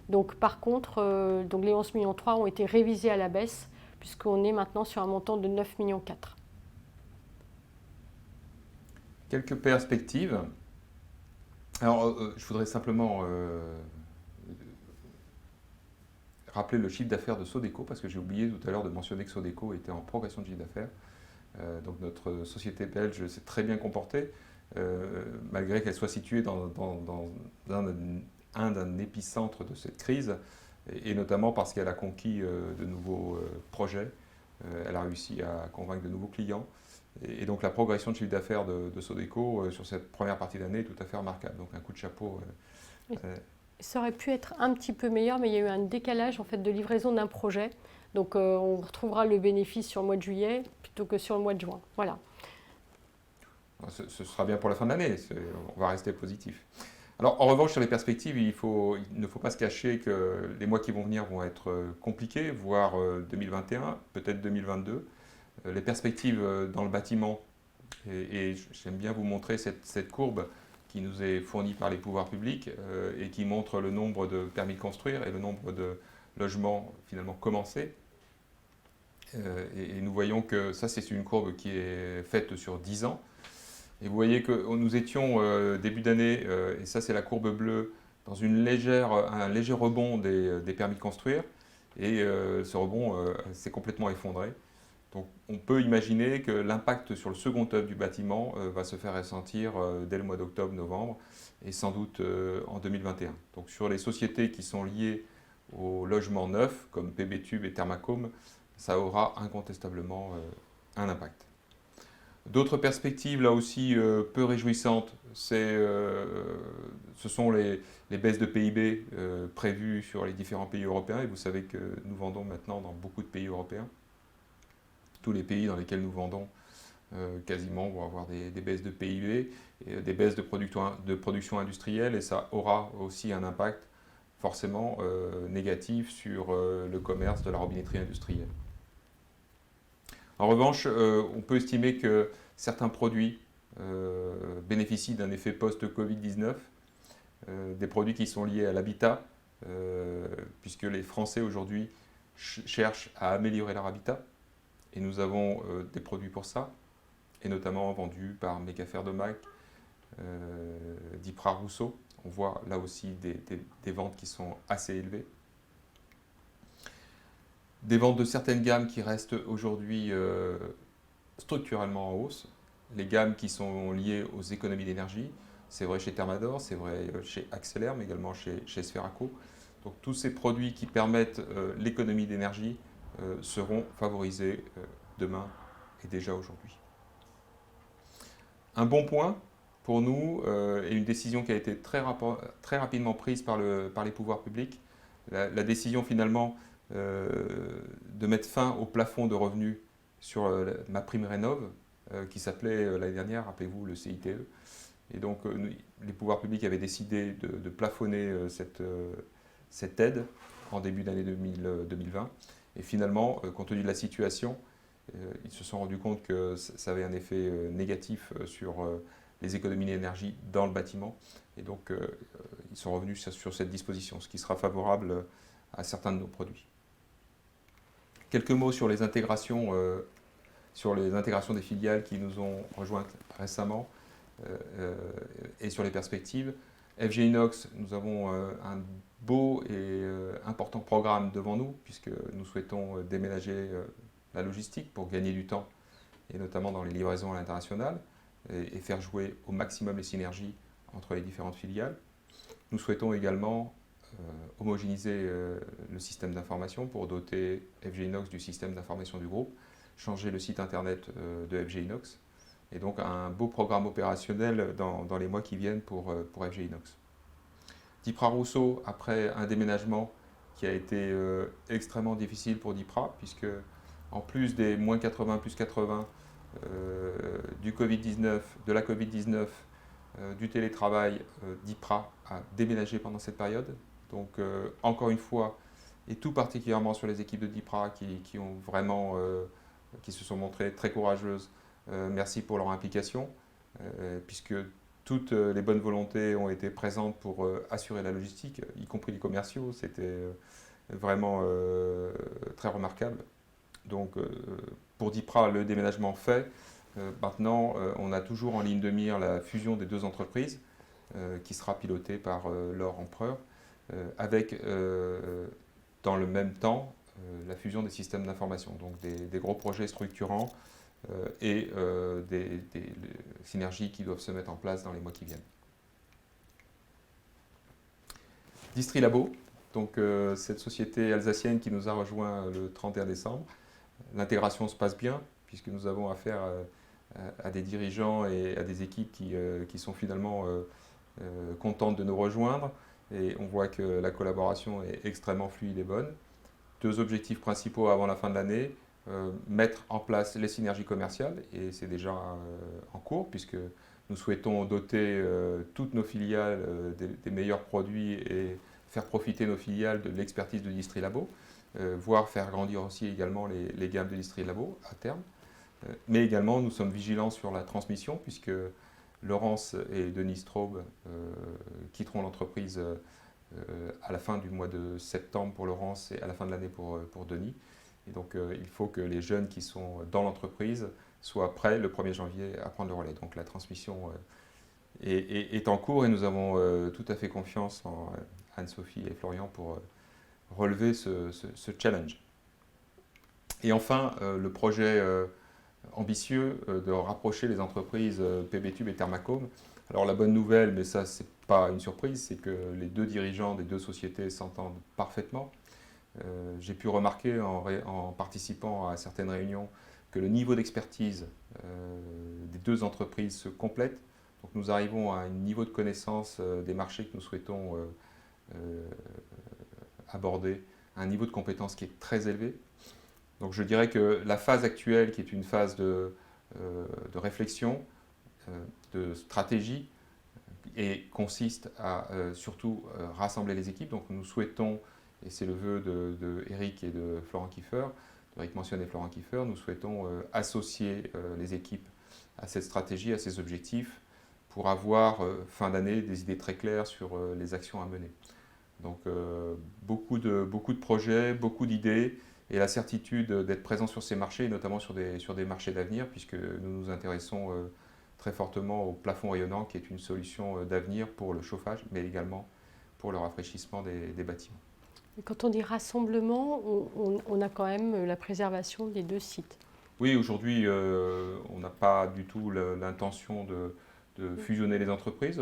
Donc par contre, donc les 11,3 millions ont été révisés à la baisse puisqu'on est maintenant sur un montant de 9,4 millions. Quelques perspectives. Alors, je voudrais simplement rappeler le chiffre d'affaires de Sodeco, parce que j'ai oublié tout à l'heure de mentionner que Sodeco était en progression de chiffre d'affaires. Donc notre société belge s'est très bien comportée, malgré qu'elle soit située dans un épicentre de cette crise, et notamment parce qu'elle a conquis de nouveaux projets, elle a réussi à convaincre de nouveaux clients. Et donc la progression de chiffre d'affaires de Sodeco sur cette première partie d'année est tout à fait remarquable. Donc un coup de chapeau. Ça aurait pu être un petit peu meilleur, mais il y a eu un décalage en fait, de livraison d'un projet. Donc on retrouvera le bénéfice sur le mois de juillet plutôt que sur le mois de juin. Voilà. Ce sera bien pour la fin de l'année, on va rester positif. Alors en revanche, sur les perspectives, il ne faut pas se cacher que les mois qui vont venir vont être compliqués, voire 2021, peut-être 2022. Les perspectives dans le bâtiment, et j'aime bien vous montrer cette courbe qui nous est fournie par les pouvoirs publics et qui montre le nombre de permis de construire et le nombre de logements finalement commencés. Et nous voyons que ça, c'est une courbe qui est faite sur 10 ans. Et vous voyez que nous étions début d'année, et ça c'est la courbe bleue, dans un léger rebond des permis de construire. Et ce rebond s'est complètement effondré. Donc on peut imaginer que l'impact sur le second œuvre du bâtiment va se faire ressentir dès le mois d'octobre-novembre et sans doute en 2021. Donc sur les sociétés qui sont liées au logement neuf, comme PB Tube et Thermacome, ça aura incontestablement un impact. D'autres perspectives, là aussi peu réjouissantes, ce sont les baisses de PIB prévues sur les différents pays européens. Et vous savez que nous vendons maintenant dans beaucoup de pays européens. Tous les pays dans lesquels nous vendons quasiment vont avoir des baisses de PIB, et des baisses de production industrielle, et ça aura aussi un impact forcément négatif sur le commerce de la robinetterie industrielle. En revanche, on peut estimer que certains produits bénéficient d'un effet post-Covid-19, des produits qui sont liés à l'habitat, puisque les Français aujourd'hui cherchent à améliorer leur habitat. Et nous avons des produits pour ça, et notamment vendus par Mecafer de Mac, Dipra Rousseau. On voit là aussi des ventes qui sont assez élevées. Des ventes de certaines gammes qui restent aujourd'hui structurellement en hausse. Les gammes qui sont liées aux économies d'énergie, c'est vrai chez Thermador, c'est vrai chez Axelair, mais également chez Sferaco. Donc tous ces produits qui permettent l'économie d'énergie seront favorisés demain et déjà aujourd'hui. Un bon point pour nous et une décision qui a été très rapidement prise par les pouvoirs publics, la décision finalement de mettre fin au plafond de revenus sur ma prime rénov qui s'appelait l'année dernière, rappelez-vous, le CITE. Et donc les pouvoirs publics avaient décidé de plafonner cette aide en début d'année 2020. Et finalement, compte tenu de la situation, ils se sont rendus compte que ça avait un effet négatif sur les économies d'énergie dans le bâtiment. Et donc, ils sont revenus sur cette disposition, ce qui sera favorable à certains de nos produits. Quelques mots sur les intégrations des filiales qui nous ont rejointes récemment et sur les perspectives. FG Inox, nous avons un beau et important programme devant nous, puisque nous souhaitons déménager la logistique pour gagner du temps, et notamment dans les livraisons à l'international, et faire jouer au maximum les synergies entre les différentes filiales. Nous souhaitons également homogénéiser le système d'information pour doter FG Inox du système d'information du groupe, changer le site internet de FG Inox, et donc un beau programme opérationnel dans les mois qui viennent pour FG Inox. Dipra Rousseau, après un déménagement qui a été extrêmement difficile pour Dipra, puisque en plus des moins 80, plus 80, du Covid-19, de la Covid-19, du télétravail, Dipra a déménagé pendant cette période. Donc encore une fois, et tout particulièrement sur les équipes de DIPRA qui ont vraiment, qui se sont montrées très courageuses. Merci pour leur implication, puisque toutes les bonnes volontés ont été présentes pour assurer la logistique, y compris les commerciaux. C'était vraiment très remarquable. Donc, pour DIPRA, le déménagement fait. Maintenant, on a toujours en ligne de mire la fusion des deux entreprises, qui sera pilotée par Laure Empereur, avec, dans le même temps, la fusion des systèmes d'information. Donc, des gros projets structurants et des synergies qui doivent se mettre en place dans les mois qui viennent. Distrilabo, donc cette société alsacienne qui nous a rejoint le 31 décembre. L'intégration se passe bien, puisque nous avons affaire à des dirigeants et à des équipes qui sont finalement contentes de nous rejoindre. Et on voit que la collaboration est extrêmement fluide et bonne. Deux objectifs principaux avant la fin de l'année. Mettre en place les synergies commerciales, et c'est déjà en cours, puisque nous souhaitons doter toutes nos filiales des meilleurs produits et faire profiter nos filiales de l'expertise de Distrilabo, voire faire grandir aussi également les gammes de Distrilabo à terme. Mais également, nous sommes vigilants sur la transmission, puisque Laurence et Denis Straub quitteront l'entreprise à la fin du mois de septembre pour Laurence et à la fin de l'année pour Denis. Et donc, il faut que les jeunes qui sont dans l'entreprise soient prêts le 1er janvier à prendre le relais. Donc, la transmission est en cours et nous avons tout à fait confiance en Anne-Sophie et Florian pour relever ce challenge. Et enfin, le projet ambitieux de rapprocher les entreprises PB-Tube et Thermacome. Alors, la bonne nouvelle, mais ça, c'est pas une surprise, c'est que les deux dirigeants des deux sociétés s'entendent parfaitement. J'ai pu remarquer en participant à certaines réunions que le niveau d'expertise des deux entreprises se complète. Donc nous arrivons à un niveau de connaissance des marchés que nous souhaitons aborder, un niveau de compétence qui est très élevé. Donc je dirais que la phase actuelle, qui est une phase de réflexion, de stratégie, et consiste à surtout rassembler les équipes. Donc nous souhaitons, et c'est le vœu de Eric et de Florent Kieffer, Eric mentionne et Florent Kieffer, nous souhaitons associer les équipes à cette stratégie, à ces objectifs, pour avoir fin d'année des idées très claires sur les actions à mener. Donc beaucoup de projets, beaucoup d'idées, et la certitude d'être présent sur ces marchés, notamment sur des marchés d'avenir, puisque nous nous intéressons très fortement au plafond rayonnant, qui est une solution d'avenir pour le chauffage, mais également pour le rafraîchissement des bâtiments. Et quand on dit rassemblement, on a quand même la préservation des deux sites. Oui, aujourd'hui, on n'a pas du tout l'intention de fusionner les entreprises.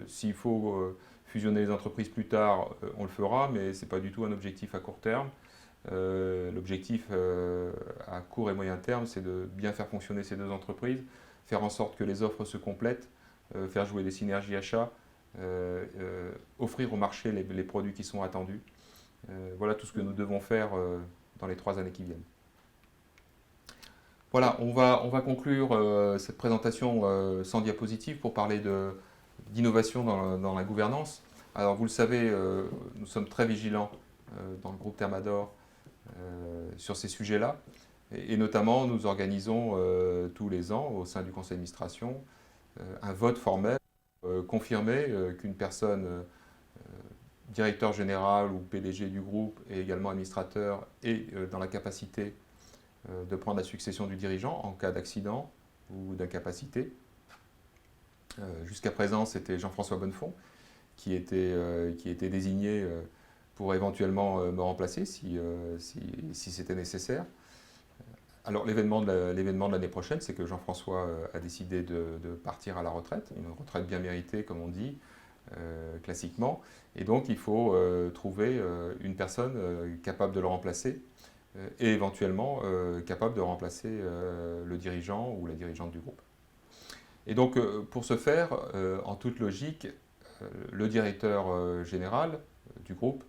S'il faut fusionner les entreprises plus tard, on le fera, mais ce n'est pas du tout un objectif à court terme. L'objectif à court et moyen terme, c'est de bien faire fonctionner ces deux entreprises, faire en sorte que les offres se complètent, faire jouer des synergies achats, offrir au marché les produits qui sont attendus. Voilà tout ce que nous devons faire dans les 3 années qui viennent. Voilà, on va conclure cette présentation sans diapositive pour parler d'innovation dans la gouvernance. Alors vous le savez, nous sommes très vigilants dans le groupe Thermador sur ces sujets-là. Et notamment, nous organisons tous les ans au sein du conseil d'administration un vote formel confirmé qu'une personne directeur général ou PDG du groupe et également administrateur est dans la capacité de prendre la succession du dirigeant en cas d'accident ou d'incapacité. Jusqu'à présent, c'était Jean-François Bonnefond qui était désigné pour éventuellement me remplacer si c'était nécessaire. Alors l'événement de l'année prochaine, c'est que Jean-François a décidé de partir à la retraite, une retraite bien méritée comme on dit, classiquement, et donc il faut trouver une personne capable de le remplacer et éventuellement capable de remplacer le dirigeant ou la dirigeante du groupe. Et donc pour ce faire, en toute logique, le directeur général du groupe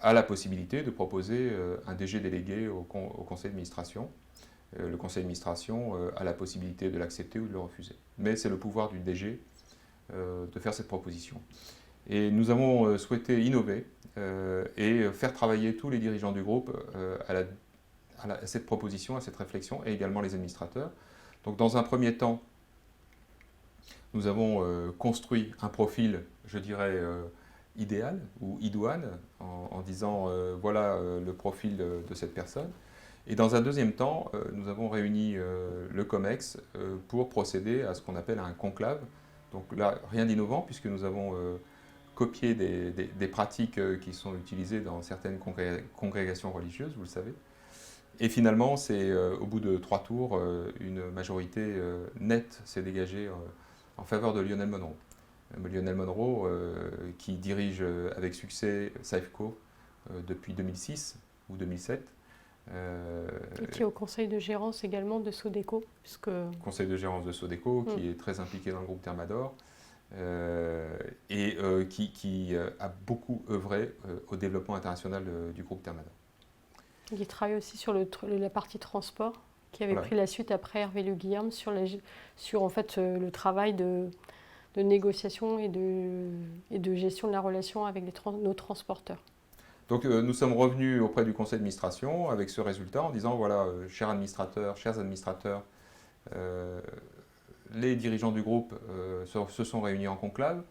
a la possibilité de proposer un DG délégué au conseil d'administration. Le conseil d'administration a la possibilité de l'accepter ou de le refuser. Mais c'est le pouvoir du DG de faire cette proposition. Et nous avons souhaité innover et faire travailler tous les dirigeants du groupe à cette proposition, à cette réflexion, et également les administrateurs. Donc dans un premier temps, nous avons construit un profil, je dirais, idéal ou idoine, en disant voilà le profil de cette personne. Et dans un deuxième temps, nous avons réuni le COMEX pour procéder à ce qu'on appelle un conclave. Donc là, rien d'innovant, puisque nous avons copié des pratiques qui sont utilisées dans certaines congrégations religieuses, vous le savez. Et finalement, c'est au bout de 3 tours, une majorité nette s'est dégagée en faveur de Lionel Monroe. Lionel Monroe, qui dirige avec succès Safeco depuis 2006 ou 2007. Et qui est au conseil de gérance également de Sodeco. Puisque... Conseil de gérance de Sodeco, qui est très impliqué dans le groupe Thermador, et qui a beaucoup œuvré au développement international du groupe Thermador. Il travaille aussi sur la partie transport, qui avait pris la suite après Hervé Le Guillerme sur en fait, le travail de négociation et de gestion de la relation avec nos transporteurs. Donc nous sommes revenus auprès du conseil d'administration avec ce résultat en disant voilà, chers administrateurs, les dirigeants du groupe se sont réunis en conclave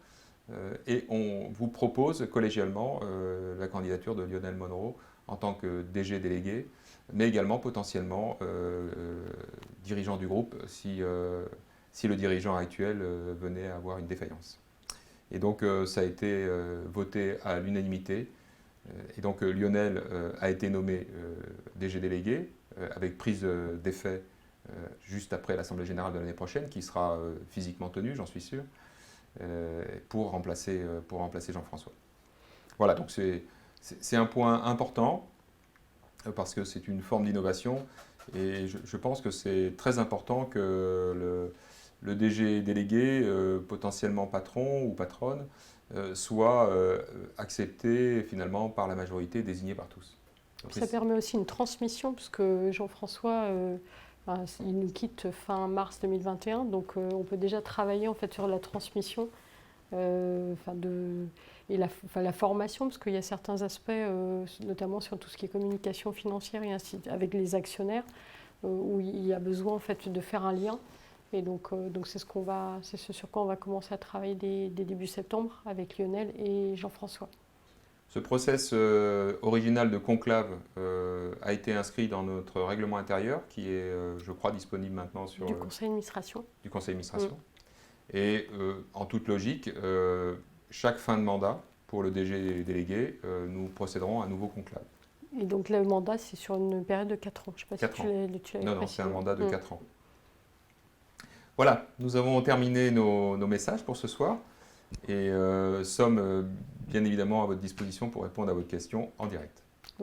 et on vous propose collégialement la candidature de Lionel Monroe en tant que DG délégué, mais également potentiellement dirigeant du groupe si le dirigeant actuel venait à avoir une défaillance. Et donc ça a été voté à l'unanimité. Et donc Lionel a été nommé DG délégué avec prise d'effet juste après l'Assemblée générale de l'année prochaine, qui sera physiquement tenue, j'en suis sûr, pour remplacer Jean-François. Voilà, donc c'est un point important parce que c'est une forme d'innovation et je pense que c'est très important que le DG délégué, potentiellement patron ou patronne, soit accepté finalement par la majorité, désigné par tous. Donc, ça permet aussi une transmission, puisque Jean-François, il nous quitte fin mars 2021, donc on peut déjà travailler en fait sur la transmission et la formation, parce qu'il y a certains aspects, notamment sur tout ce qui est communication financière et ainsi, avec les actionnaires, où il y a besoin en fait de faire un lien. Et donc c'est ce sur quoi on va commencer à travailler dès début septembre avec Lionel et Jean-François. Ce process original de conclave a été inscrit dans notre règlement intérieur, qui est, je crois, disponible maintenant sur... Du conseil d'administration. Du conseil d'administration. Et en toute logique, chaque fin de mandat, pour le DG délégué, nous procéderons à un nouveau conclave. Et donc le mandat, c'est sur une période de 4 ans. Je ne sais pas si tu l'avais précisé. Non, c'est un mandat de 4 ans. Voilà, nous avons terminé nos messages pour ce soir et sommes bien évidemment à votre disposition pour répondre à votre question en direct.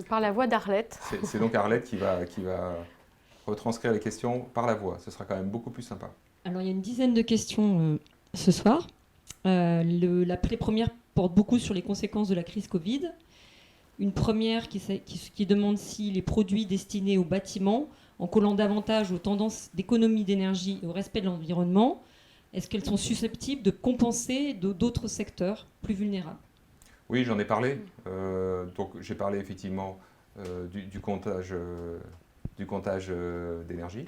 Par la voix d'Arlette. C'est donc Arlette qui va retranscrire les questions par la voix. Ce sera quand même beaucoup plus sympa. Alors il y a une dizaine de questions ce soir. Les premières portent beaucoup sur les conséquences de la crise Covid. Une première qui demande si les produits destinés aux bâtiments, en collant davantage aux tendances d'économie d'énergie et au respect de l'environnement, est-ce qu'elles sont susceptibles de compenser d'autres secteurs plus vulnérables? Oui, j'en ai parlé. Donc j'ai parlé effectivement du comptage d'énergie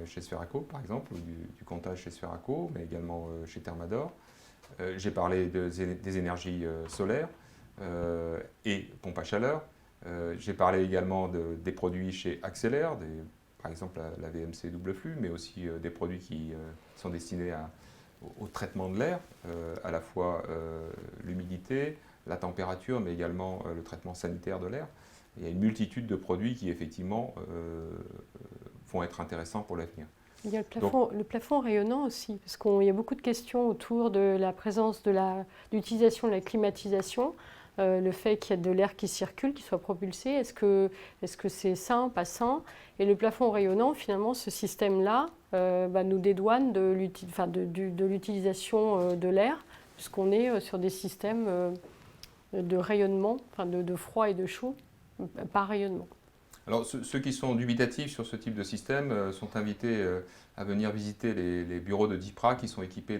chez Sferaco, par exemple, ou du comptage chez Sferaco, mais également chez Thermador. J'ai parlé des énergies solaires et pompes à chaleur. J'ai parlé également des produits chez Accélère, par exemple la VMC double flux, mais aussi des produits qui sont destinés au traitement de l'air, à la fois l'humidité, la température, mais également le traitement sanitaire de l'air. Il y a une multitude de produits qui effectivement vont être intéressants pour l'avenir. Il y a le plafond rayonnant aussi, parce qu'il y a beaucoup de questions autour de la présence de l'utilisation de la climatisation. Le fait qu'il y ait de l'air qui circule, qui soit propulsé, est-ce que c'est sain, pas sain? Et le plafond rayonnant, finalement, ce système-là nous dédouane de l'utilisation de l'air, puisqu'on est sur des systèmes de rayonnement, de froid et de chaud, par rayonnement. Alors ceux qui sont dubitatifs sur ce type de système sont invités à venir visiter les bureaux de DIPRA qui sont équipés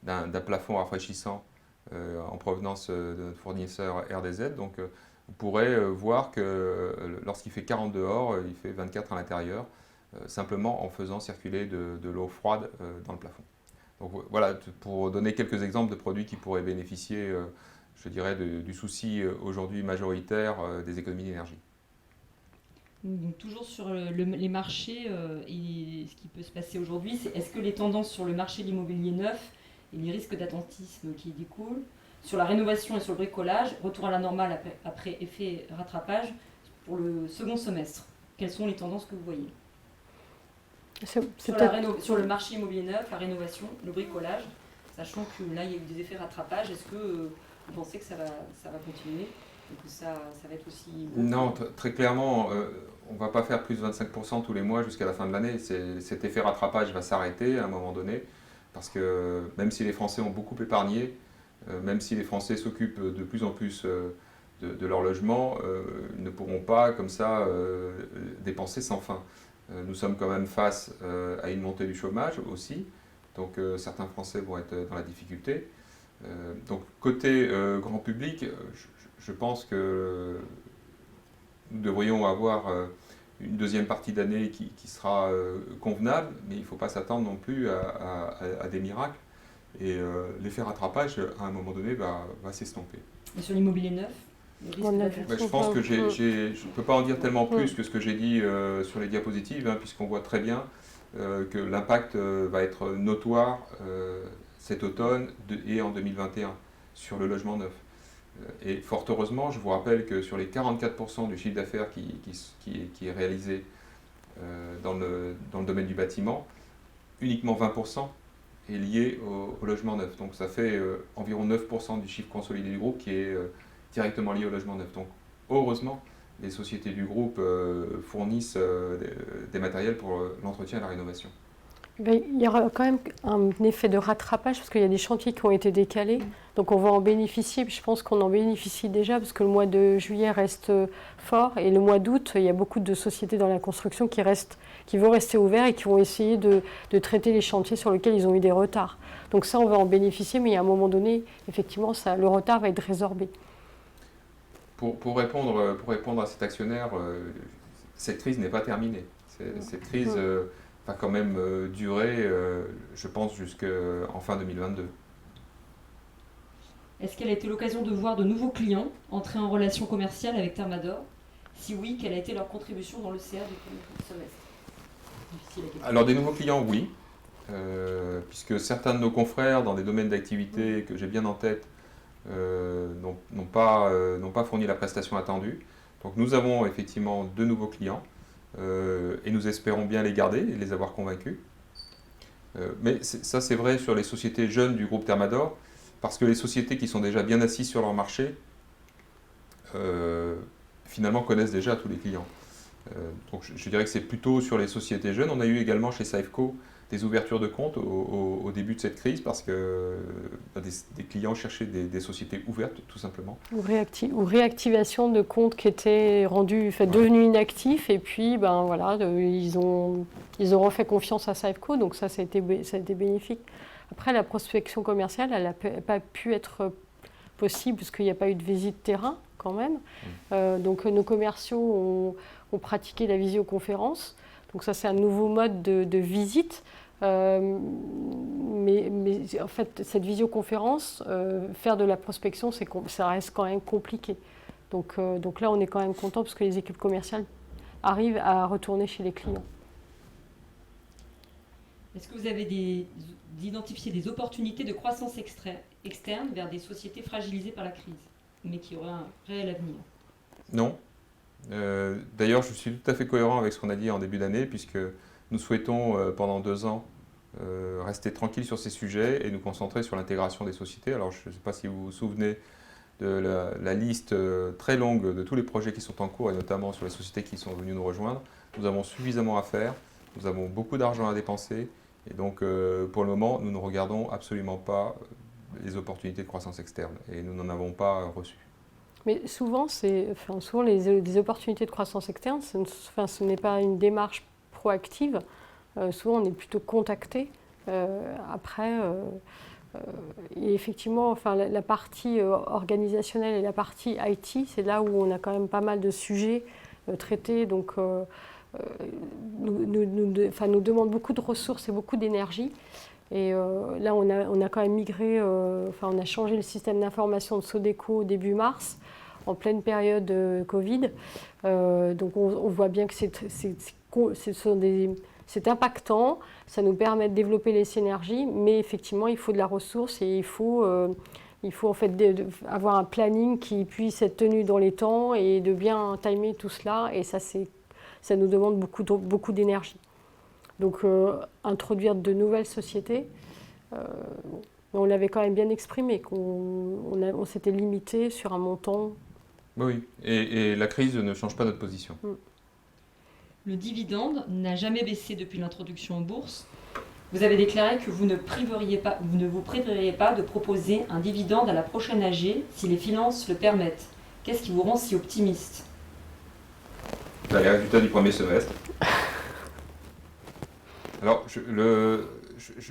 d'un plafond rafraîchissant en provenance de notre fournisseur RDZ. Donc vous pourrez voir que lorsqu'il fait 40 dehors, il fait 24 à l'intérieur, simplement en faisant circuler de l'eau froide dans le plafond. Donc voilà, pour donner quelques exemples de produits qui pourraient bénéficier, je dirais, du souci aujourd'hui majoritaire des économies d'énergie. Donc, toujours sur les marchés et ce qui peut se passer aujourd'hui, c'est est-ce que les tendances sur le marché de l'immobilier neuf et les risques d'attentisme qui y découlent, sur la rénovation et sur le bricolage, retour à la normale après effet rattrapage pour le second semestre? Quelles sont les tendances que vous voyez sur le marché immobilier neuf, la rénovation, le bricolage, sachant que là il y a eu des effets rattrapage, est-ce que vous pensez que ça va continuer et que ça va être aussi bon? Non, très clairement, on ne va pas faire plus de 25% tous les mois jusqu'à la fin de l'année. Cet effet rattrapage va s'arrêter à un moment donné, parce que même si les Français ont beaucoup épargné, même si les Français s'occupent de plus en plus de leur logement, ils ne pourront pas comme ça dépenser sans fin. Nous sommes quand même face à une montée du chômage aussi, donc certains Français vont être dans la difficulté. Donc côté grand public, je pense que nous devrions avoir une deuxième partie d'année qui sera convenable, mais il ne faut pas s'attendre non plus à des miracles. Et l'effet rattrapage, à un moment donné, va s'estomper. Et sur l'immobilier neuf, je pense que je ne peux pas en dire tellement plus que ce que j'ai dit sur les diapositives, hein, puisqu'on voit très bien que l'impact va être notoire cet automne et en 2021 sur le logement neuf. Et fort heureusement, je vous rappelle que sur les 44% du chiffre d'affaires qui est réalisé dans le domaine du bâtiment, uniquement 20% est lié au logement neuf. Donc ça fait environ 9% du chiffre consolidé du groupe qui est directement lié au logement neuf. Donc heureusement, les sociétés du groupe fournissent des matériels pour l'entretien et la rénovation. Il y aura quand même un effet de rattrapage parce qu'il y a des chantiers qui ont été décalés. Donc on va en bénéficier. Je pense qu'on en bénéficie déjà parce que le mois de juillet reste fort et le mois d'août, il y a beaucoup de sociétés dans la construction qui vont rester ouverts et qui vont essayer de traiter les chantiers sur lesquels ils ont eu des retards. Donc ça, on va en bénéficier, mais à un moment donné, effectivement, le retard va être résorbé. Pour répondre à cet actionnaire, cette crise n'est pas terminée. Cette crise va quand même durer, je pense, jusqu'en fin 2022. Est-ce qu'elle a été l'occasion de voir de nouveaux clients entrer en relation commerciale avec Thermador? Si oui, quelle a été leur contribution dans le CA du premier semestre? Alors des nouveaux clients, oui, puisque certains de nos confrères dans des domaines d'activité que j'ai bien en tête n'ont pas fourni la prestation attendue. Donc nous avons effectivement de nouveaux clients et nous espérons bien les garder et les avoir convaincus. Mais ça c'est vrai sur les sociétés jeunes du groupe Thermador, parce que les sociétés qui sont déjà bien assises sur leur marché finalement connaissent déjà tous les clients. Donc je dirais que c'est plutôt sur les sociétés jeunes. On a eu également chez Safeco des ouvertures de compte au début de cette crise parce que des clients cherchaient des sociétés ouvertes tout simplement. Ou réactivation de comptes qui étaient devenus inactifs et puis ils ont refait confiance à Safeco, donc ça a été bénéfique. Après la prospection commerciale, elle n'a pas pu être possible parce qu'il n'y a pas eu de visite terrain quand même. Donc nos commerciaux ont pratiqué la visioconférence. Donc ça c'est un nouveau mode de visite. Mais en fait, cette visioconférence, faire de la prospection, ça reste quand même compliqué. Donc là, on est quand même content parce que les équipes commerciales arrivent à retourner chez les clients. Est-ce que vous avez identifié des opportunités de croissance externe vers des sociétés fragilisées par la crise, mais qui auraient un réel avenir? Non. D'ailleurs, je suis tout à fait cohérent avec ce qu'on a dit en début d'année, puisque nous souhaitons, pendant 2 ans, rester tranquille sur ces sujets et nous concentrer sur l'intégration des sociétés. Alors, je ne sais pas si vous vous souvenez de la liste très longue de tous les projets qui sont en cours, et notamment sur les sociétés qui sont venues nous rejoindre. Nous avons suffisamment à faire, nous avons beaucoup d'argent à dépenser, et donc, pour le moment, nous ne regardons absolument pas les opportunités de croissance externe, et nous n'en avons pas reçu. Mais souvent, les opportunités de croissance externe, ce n'est pas une démarche proactive. Souvent, on est plutôt contacté. Après, Et effectivement, enfin, la partie organisationnelle et la partie IT, c'est là où on a quand même pas mal de sujets traités. Donc, nous demande beaucoup de ressources et beaucoup d'énergie. Et là, on a quand même migré, on a changé le système d'information de Sodeco début mars, en pleine période Covid. Donc, on voit bien que c'est impactant, ça nous permet de développer les synergies, mais effectivement, il faut de la ressource et il faut en fait avoir un planning qui puisse être tenu dans les temps et de bien timer tout cela. Et ça nous demande beaucoup d'énergie. Donc, introduire de nouvelles sociétés, on l'avait quand même bien exprimé, qu'on s'était limité sur un montant. Oui, et la crise ne change pas notre position. Le dividende n'a jamais baissé depuis l'introduction en bourse. Vous avez déclaré que vous ne vous priveriez pas de proposer un dividende à la prochaine AG si les finances le permettent. Qu'est-ce qui vous rend si optimiste ? Les résultats du premier semestre. Alors,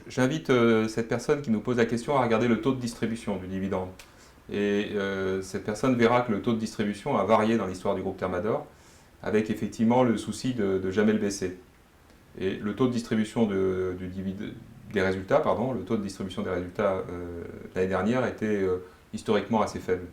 j'invite cette personne qui nous pose la question à regarder le taux de distribution du dividende. Et cette personne verra que le taux de distribution a varié dans l'histoire du groupe Thermador, avec effectivement le souci de jamais le baisser. Et le taux de distribution des résultats, le taux de distribution des résultats l'année dernière était historiquement assez faible.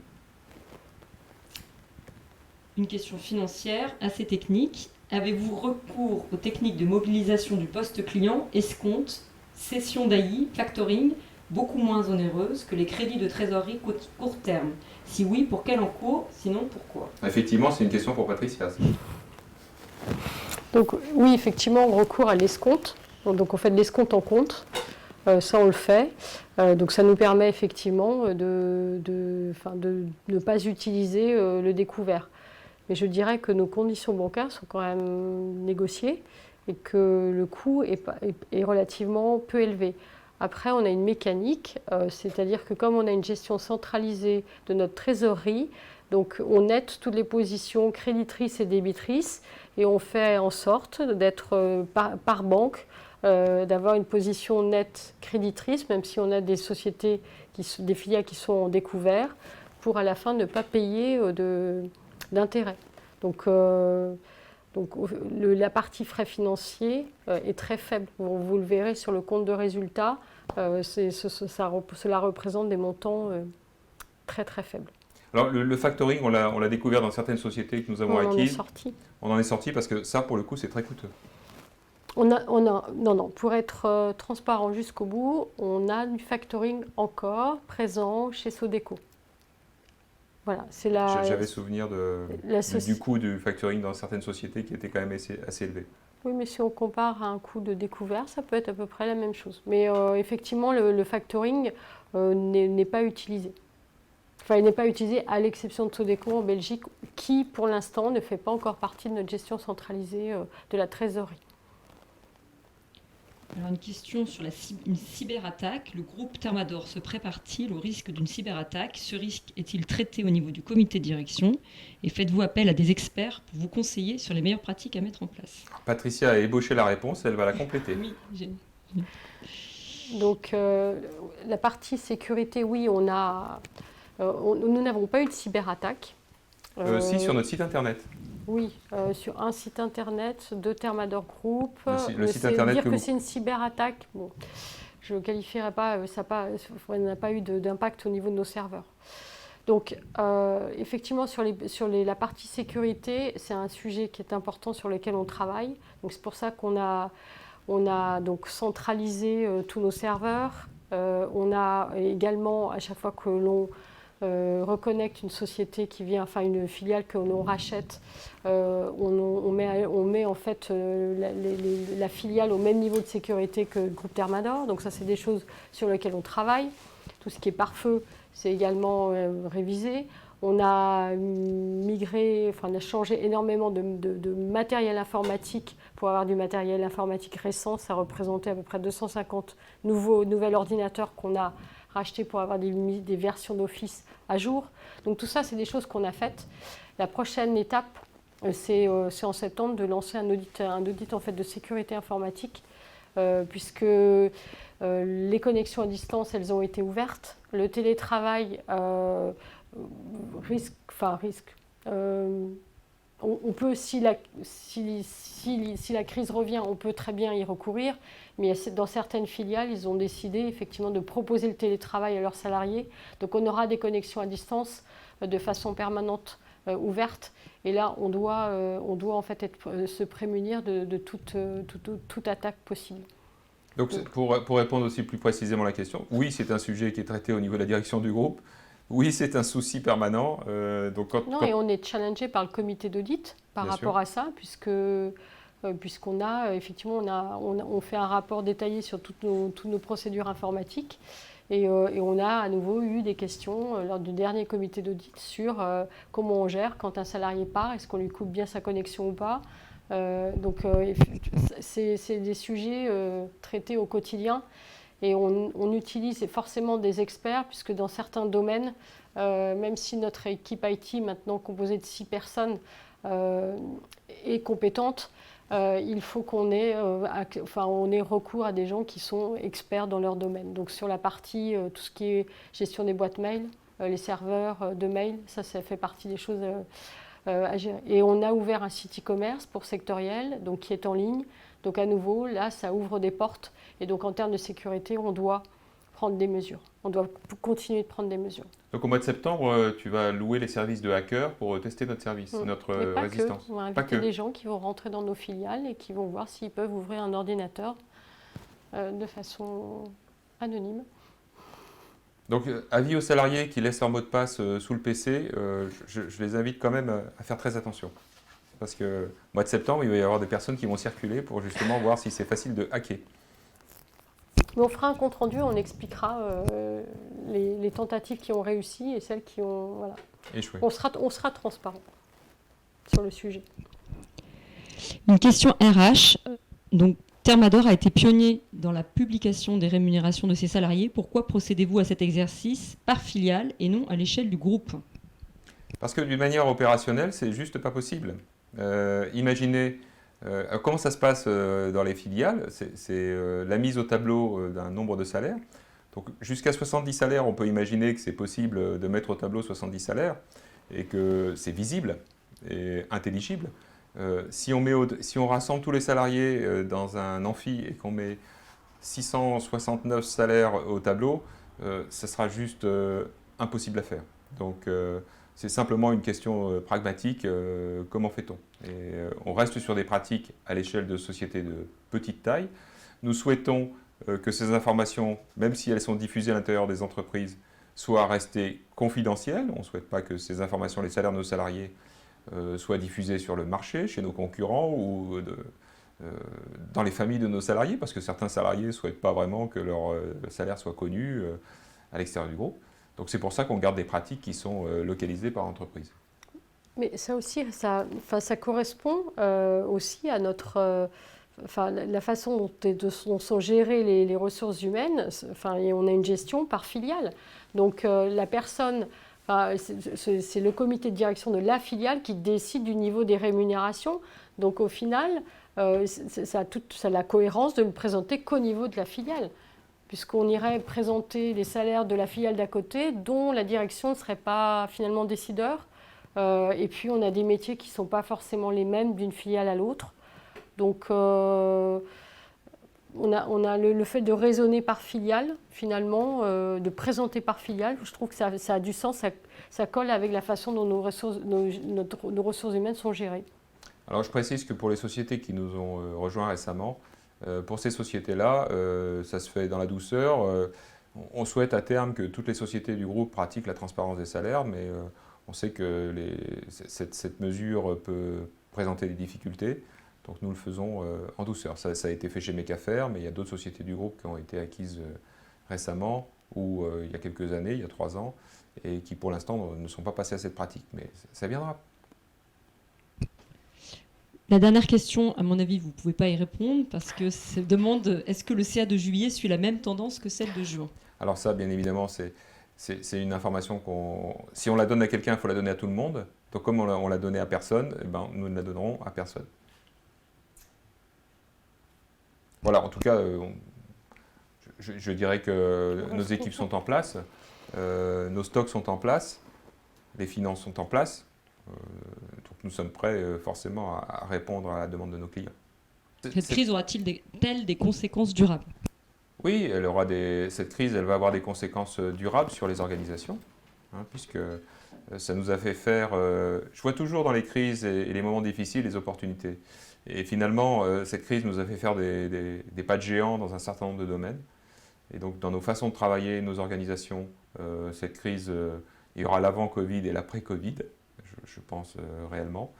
Une question financière assez technique. Avez-vous recours aux techniques de mobilisation du poste client, escompte, cession d'AI, factoring, beaucoup moins onéreuses que les crédits de trésorerie court terme? Si oui, pour quel encours? Sinon, pourquoi? Effectivement, c'est une question pour Patricia. Donc oui, effectivement, on recourt à l'escompte. Donc on fait de l'escompte en compte. Ça, on le fait. Donc ça nous permet effectivement de ne pas utiliser le découvert. Mais je dirais que nos conditions bancaires sont quand même négociées et que le coût est relativement peu élevé. Après, on a une mécanique, c'est-à-dire que comme on a une gestion centralisée de notre trésorerie, donc on nette toutes les positions créditrices et débitrices et on fait en sorte d'être par banque, d'avoir une position nette créditrice, même si on a des sociétés, des filiales qui sont en découvert, pour à la fin ne pas payer d'intérêt. Donc la partie frais financiers est très faible. Vous le verrez sur le compte de résultat, cela représente des montants très très faibles. Alors le factoring, on l'a découvert dans certaines sociétés que nous avons acquises. On en est sorti parce que ça, pour le coup, c'est très coûteux. Non, pour être transparent jusqu'au bout, on a du factoring encore présent chez Sodeco. Voilà, c'est J'avais souvenir du coût du factoring dans certaines sociétés qui était quand même assez élevé. Oui, mais si on compare à un coût de découvert, ça peut être à peu près la même chose. Mais effectivement, le factoring n'est pas utilisé. Enfin, il n'est pas utilisé à l'exception de Sodeco en Belgique, qui pour l'instant ne fait pas encore partie de notre gestion centralisée de la trésorerie. Alors une question sur une cyberattaque. Le groupe Thermador se prépare-t-il au risque d'une cyberattaque? Ce risque est-il traité au niveau du comité de direction? Et faites-vous appel à des experts pour vous conseiller sur les meilleures pratiques à mettre en place? Patricia a ébauché la réponse, elle va la compléter. Oui, Donc la partie sécurité, oui, nous n'avons pas eu de cyberattaque. Si, sur notre site internet. Oui, sur un site internet de Thermador Group. Le site internet dire que c'est une cyberattaque, bon, je ne qualifierais pas, ça n'a pas eu d'impact au niveau de nos serveurs. Donc, effectivement, sur la partie sécurité, c'est un sujet qui est important sur lequel on travaille. Donc, c'est pour ça qu'on a donc centralisé tous nos serveurs. On a également, à chaque fois que l'on reconnecte une société qui vient, enfin une filiale que l'on rachète, on met en fait la filiale au même niveau de sécurité que le groupe Thermador. Donc ça, c'est des choses sur lesquelles on travaille. Tout ce qui est pare-feu, c'est également révisé. On a on a changé énormément de matériel informatique pour avoir du matériel informatique récent. Ça représentait à peu près 250 nouveaux ordinateurs qu'on a rachetés pour avoir des versions d'Office à jour. Donc tout ça, c'est des choses qu'on a faites. La prochaine étape, c'est en septembre de lancer un audit en fait, de sécurité informatique puisque les connexions à distance, elles ont été ouvertes. Le télétravail risque. On peut, si la crise revient, on peut très bien y recourir, mais dans certaines filiales, ils ont décidé effectivement de proposer le télétravail à leurs salariés. Donc on aura des connexions à distance de façon permanente ouverte. Et là, on doit en fait se prémunir de toute attaque possible. Donc pour répondre aussi plus précisément à la question, oui, c'est un sujet qui est traité au niveau de la direction du groupe. Oui, c'est un souci permanent. Et on est challengé par le comité d'audit par rapport à ça, puisqu'on a effectivement on fait un rapport détaillé sur toutes nos procédures informatiques et on a à nouveau eu des questions lors du dernier comité d'audit sur comment on gère quand un salarié part, est-ce qu'on lui coupe bien sa connexion ou pas. C'est des sujets traités au quotidien. Et on utilise forcément des experts, puisque dans certains domaines, même si notre équipe IT, maintenant composée de 6 personnes, est compétente, il faut qu'on ait recours à des gens qui sont experts dans leur domaine. Donc sur la partie, tout ce qui est gestion des boîtes mail, les serveurs de mail, ça fait partie des choses à gérer. Et on a ouvert un site e-commerce pour sectoriel, donc qui est en ligne. Donc à nouveau, là, ça ouvre des portes. Et donc en termes de sécurité, on doit prendre des mesures. On doit continuer de prendre des mesures. Donc au mois de septembre, tu vas louer les services de hackers pour tester notre service, notre résistance. On va inviter des gens qui vont rentrer dans nos filiales et qui vont voir s'ils peuvent ouvrir un ordinateur de façon anonyme. Donc avis aux salariés qui laissent leur mot de passe sous le PC, je les invite quand même à faire très attention. Parce que au mois de septembre, il va y avoir des personnes qui vont circuler pour justement voir si c'est facile de hacker. Mais on fera un compte-rendu, on expliquera les tentatives qui ont réussi et celles qui ont échoué. On sera transparent sur le sujet. Une question RH. Donc, Thermador a été pionnier dans la publication des rémunérations de ses salariés. Pourquoi procédez-vous à cet exercice par filiale et non à l'échelle du groupe ? Parce que d'une manière opérationnelle, c'est juste pas possible. Imaginez comment ça se passe dans les filiales. C'est la mise au tableau d'un nombre de salaires. Donc jusqu'à 70 salaires, on peut imaginer que c'est possible de mettre au tableau 70 salaires et que c'est visible et intelligible. Si on rassemble tous les salariés dans un amphi et qu'on met 669 salaires au tableau, ça sera juste impossible à faire. Donc c'est simplement une question pragmatique, comment fait-on ? Et on reste sur des pratiques à l'échelle de sociétés de petite taille. Nous souhaitons que ces informations, même si elles sont diffusées à l'intérieur des entreprises, soient restées confidentielles. On ne souhaite pas que ces informations, les salaires de nos salariés, soient diffusés sur le marché, chez nos concurrents ou dans les familles de nos salariés, parce que certains salariés ne souhaitent pas vraiment que leur salaire soit connu à l'extérieur du groupe. Donc c'est pour ça qu'on garde des pratiques qui sont localisées par entreprise. Mais ça aussi, ça correspond aussi à notre... la façon dont sont gérées les ressources humaines, et on a une gestion par filiale. Donc la personne... c'est le comité de direction de la filiale qui décide du niveau des rémunérations. Donc au final, ça a la cohérence de ne présenter qu'au niveau de la filiale, puisqu'on irait présenter les salaires de la filiale d'à côté, dont la direction ne serait pas finalement décideur. Et puis on a des métiers qui ne sont pas forcément les mêmes d'une filiale à l'autre. Donc on a le fait de raisonner par filiale, finalement, de présenter par filiale. Je trouve que ça a du sens, ça colle avec la façon dont nos ressources humaines sont gérées. Alors je précise que pour les sociétés qui nous ont rejoints récemment, pour ces sociétés-là, ça se fait dans la douceur. On souhaite à terme que toutes les sociétés du groupe pratiquent la transparence des salaires, mais on sait que cette mesure peut présenter des difficultés. Donc nous le faisons en douceur. Ça a été fait chez Mecafer, mais il y a d'autres sociétés du groupe qui ont été acquises récemment, ou il y a quelques années, il y a 3 ans, et qui pour l'instant ne sont pas passées à cette pratique. Mais ça viendra. La dernière question, à mon avis, vous ne pouvez pas y répondre, parce que ça demande, est-ce que le CA de juillet suit la même tendance que celle de juin ? Alors ça, bien évidemment, c'est une information si on la donne à quelqu'un, il faut la donner à tout le monde. Donc comme on l'a donnée à personne, nous ne la donnerons à personne. Voilà, en tout cas, je dirais que nos équipes sont en place, nos stocks sont en place, les finances sont en place. Donc nous sommes prêts forcément à répondre à la demande de nos clients. Cette crise aura-t-elle des conséquences durables? Oui, cette crise, elle va avoir des conséquences durables sur les organisations, hein, puisque ça nous a fait faire... je vois toujours dans les crises et les moments difficiles les opportunités. Et finalement, cette crise nous a fait faire des pas de géant dans un certain nombre de domaines. Et donc dans nos façons de travailler, nos organisations, cette crise, il y aura l'avant-Covid et l'après-Covid, je pense réellement.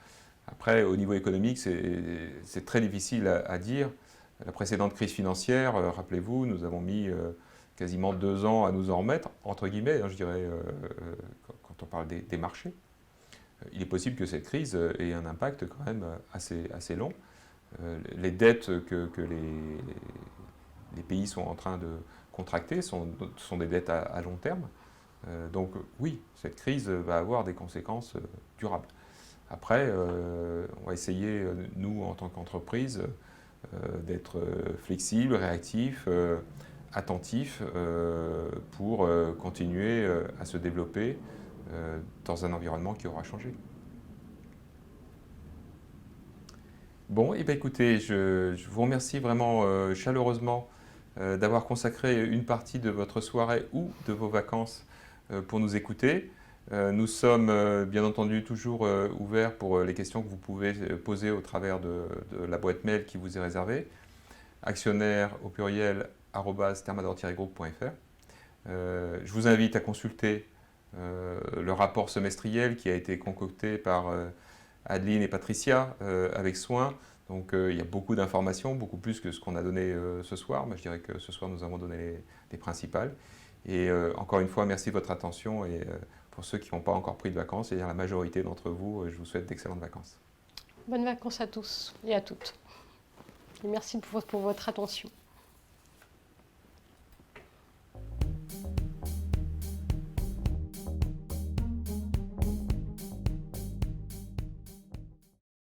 Après, au niveau économique, c'est très difficile à dire. La précédente crise financière, rappelez-vous, nous avons mis quasiment 2 ans à nous en remettre, entre guillemets, hein, je dirais, quand on parle des marchés. Il est possible que cette crise ait un impact quand même assez long. Les dettes que les pays sont en train de contracter sont des dettes à long terme. Donc oui, cette crise va avoir des conséquences durables. Après, on va essayer, nous, en tant qu'entreprise, d'être flexible, réactif, attentif pour continuer à se développer dans un environnement qui aura changé. Bon, et bien écoutez, je vous remercie vraiment chaleureusement d'avoir consacré une partie de votre soirée ou de vos vacances pour nous écouter. Nous sommes bien entendu toujours ouverts pour les questions que vous pouvez poser au travers de la boîte mail qui vous est réservée, actionnaire au pluriel @thermador-group.fr. Je vous invite à consulter le rapport semestriel qui a été concocté par Adeline et Patricia avec soin. Donc il y a beaucoup d'informations, beaucoup plus que ce qu'on a donné ce soir, mais je dirais que ce soir nous avons donné les principales. Et encore une fois, merci de votre attention et pour ceux qui n'ont pas encore pris de vacances, c'est-à-dire la majorité d'entre vous, je vous souhaite d'excellentes vacances. Bonnes vacances à tous et à toutes. Et merci pour votre attention.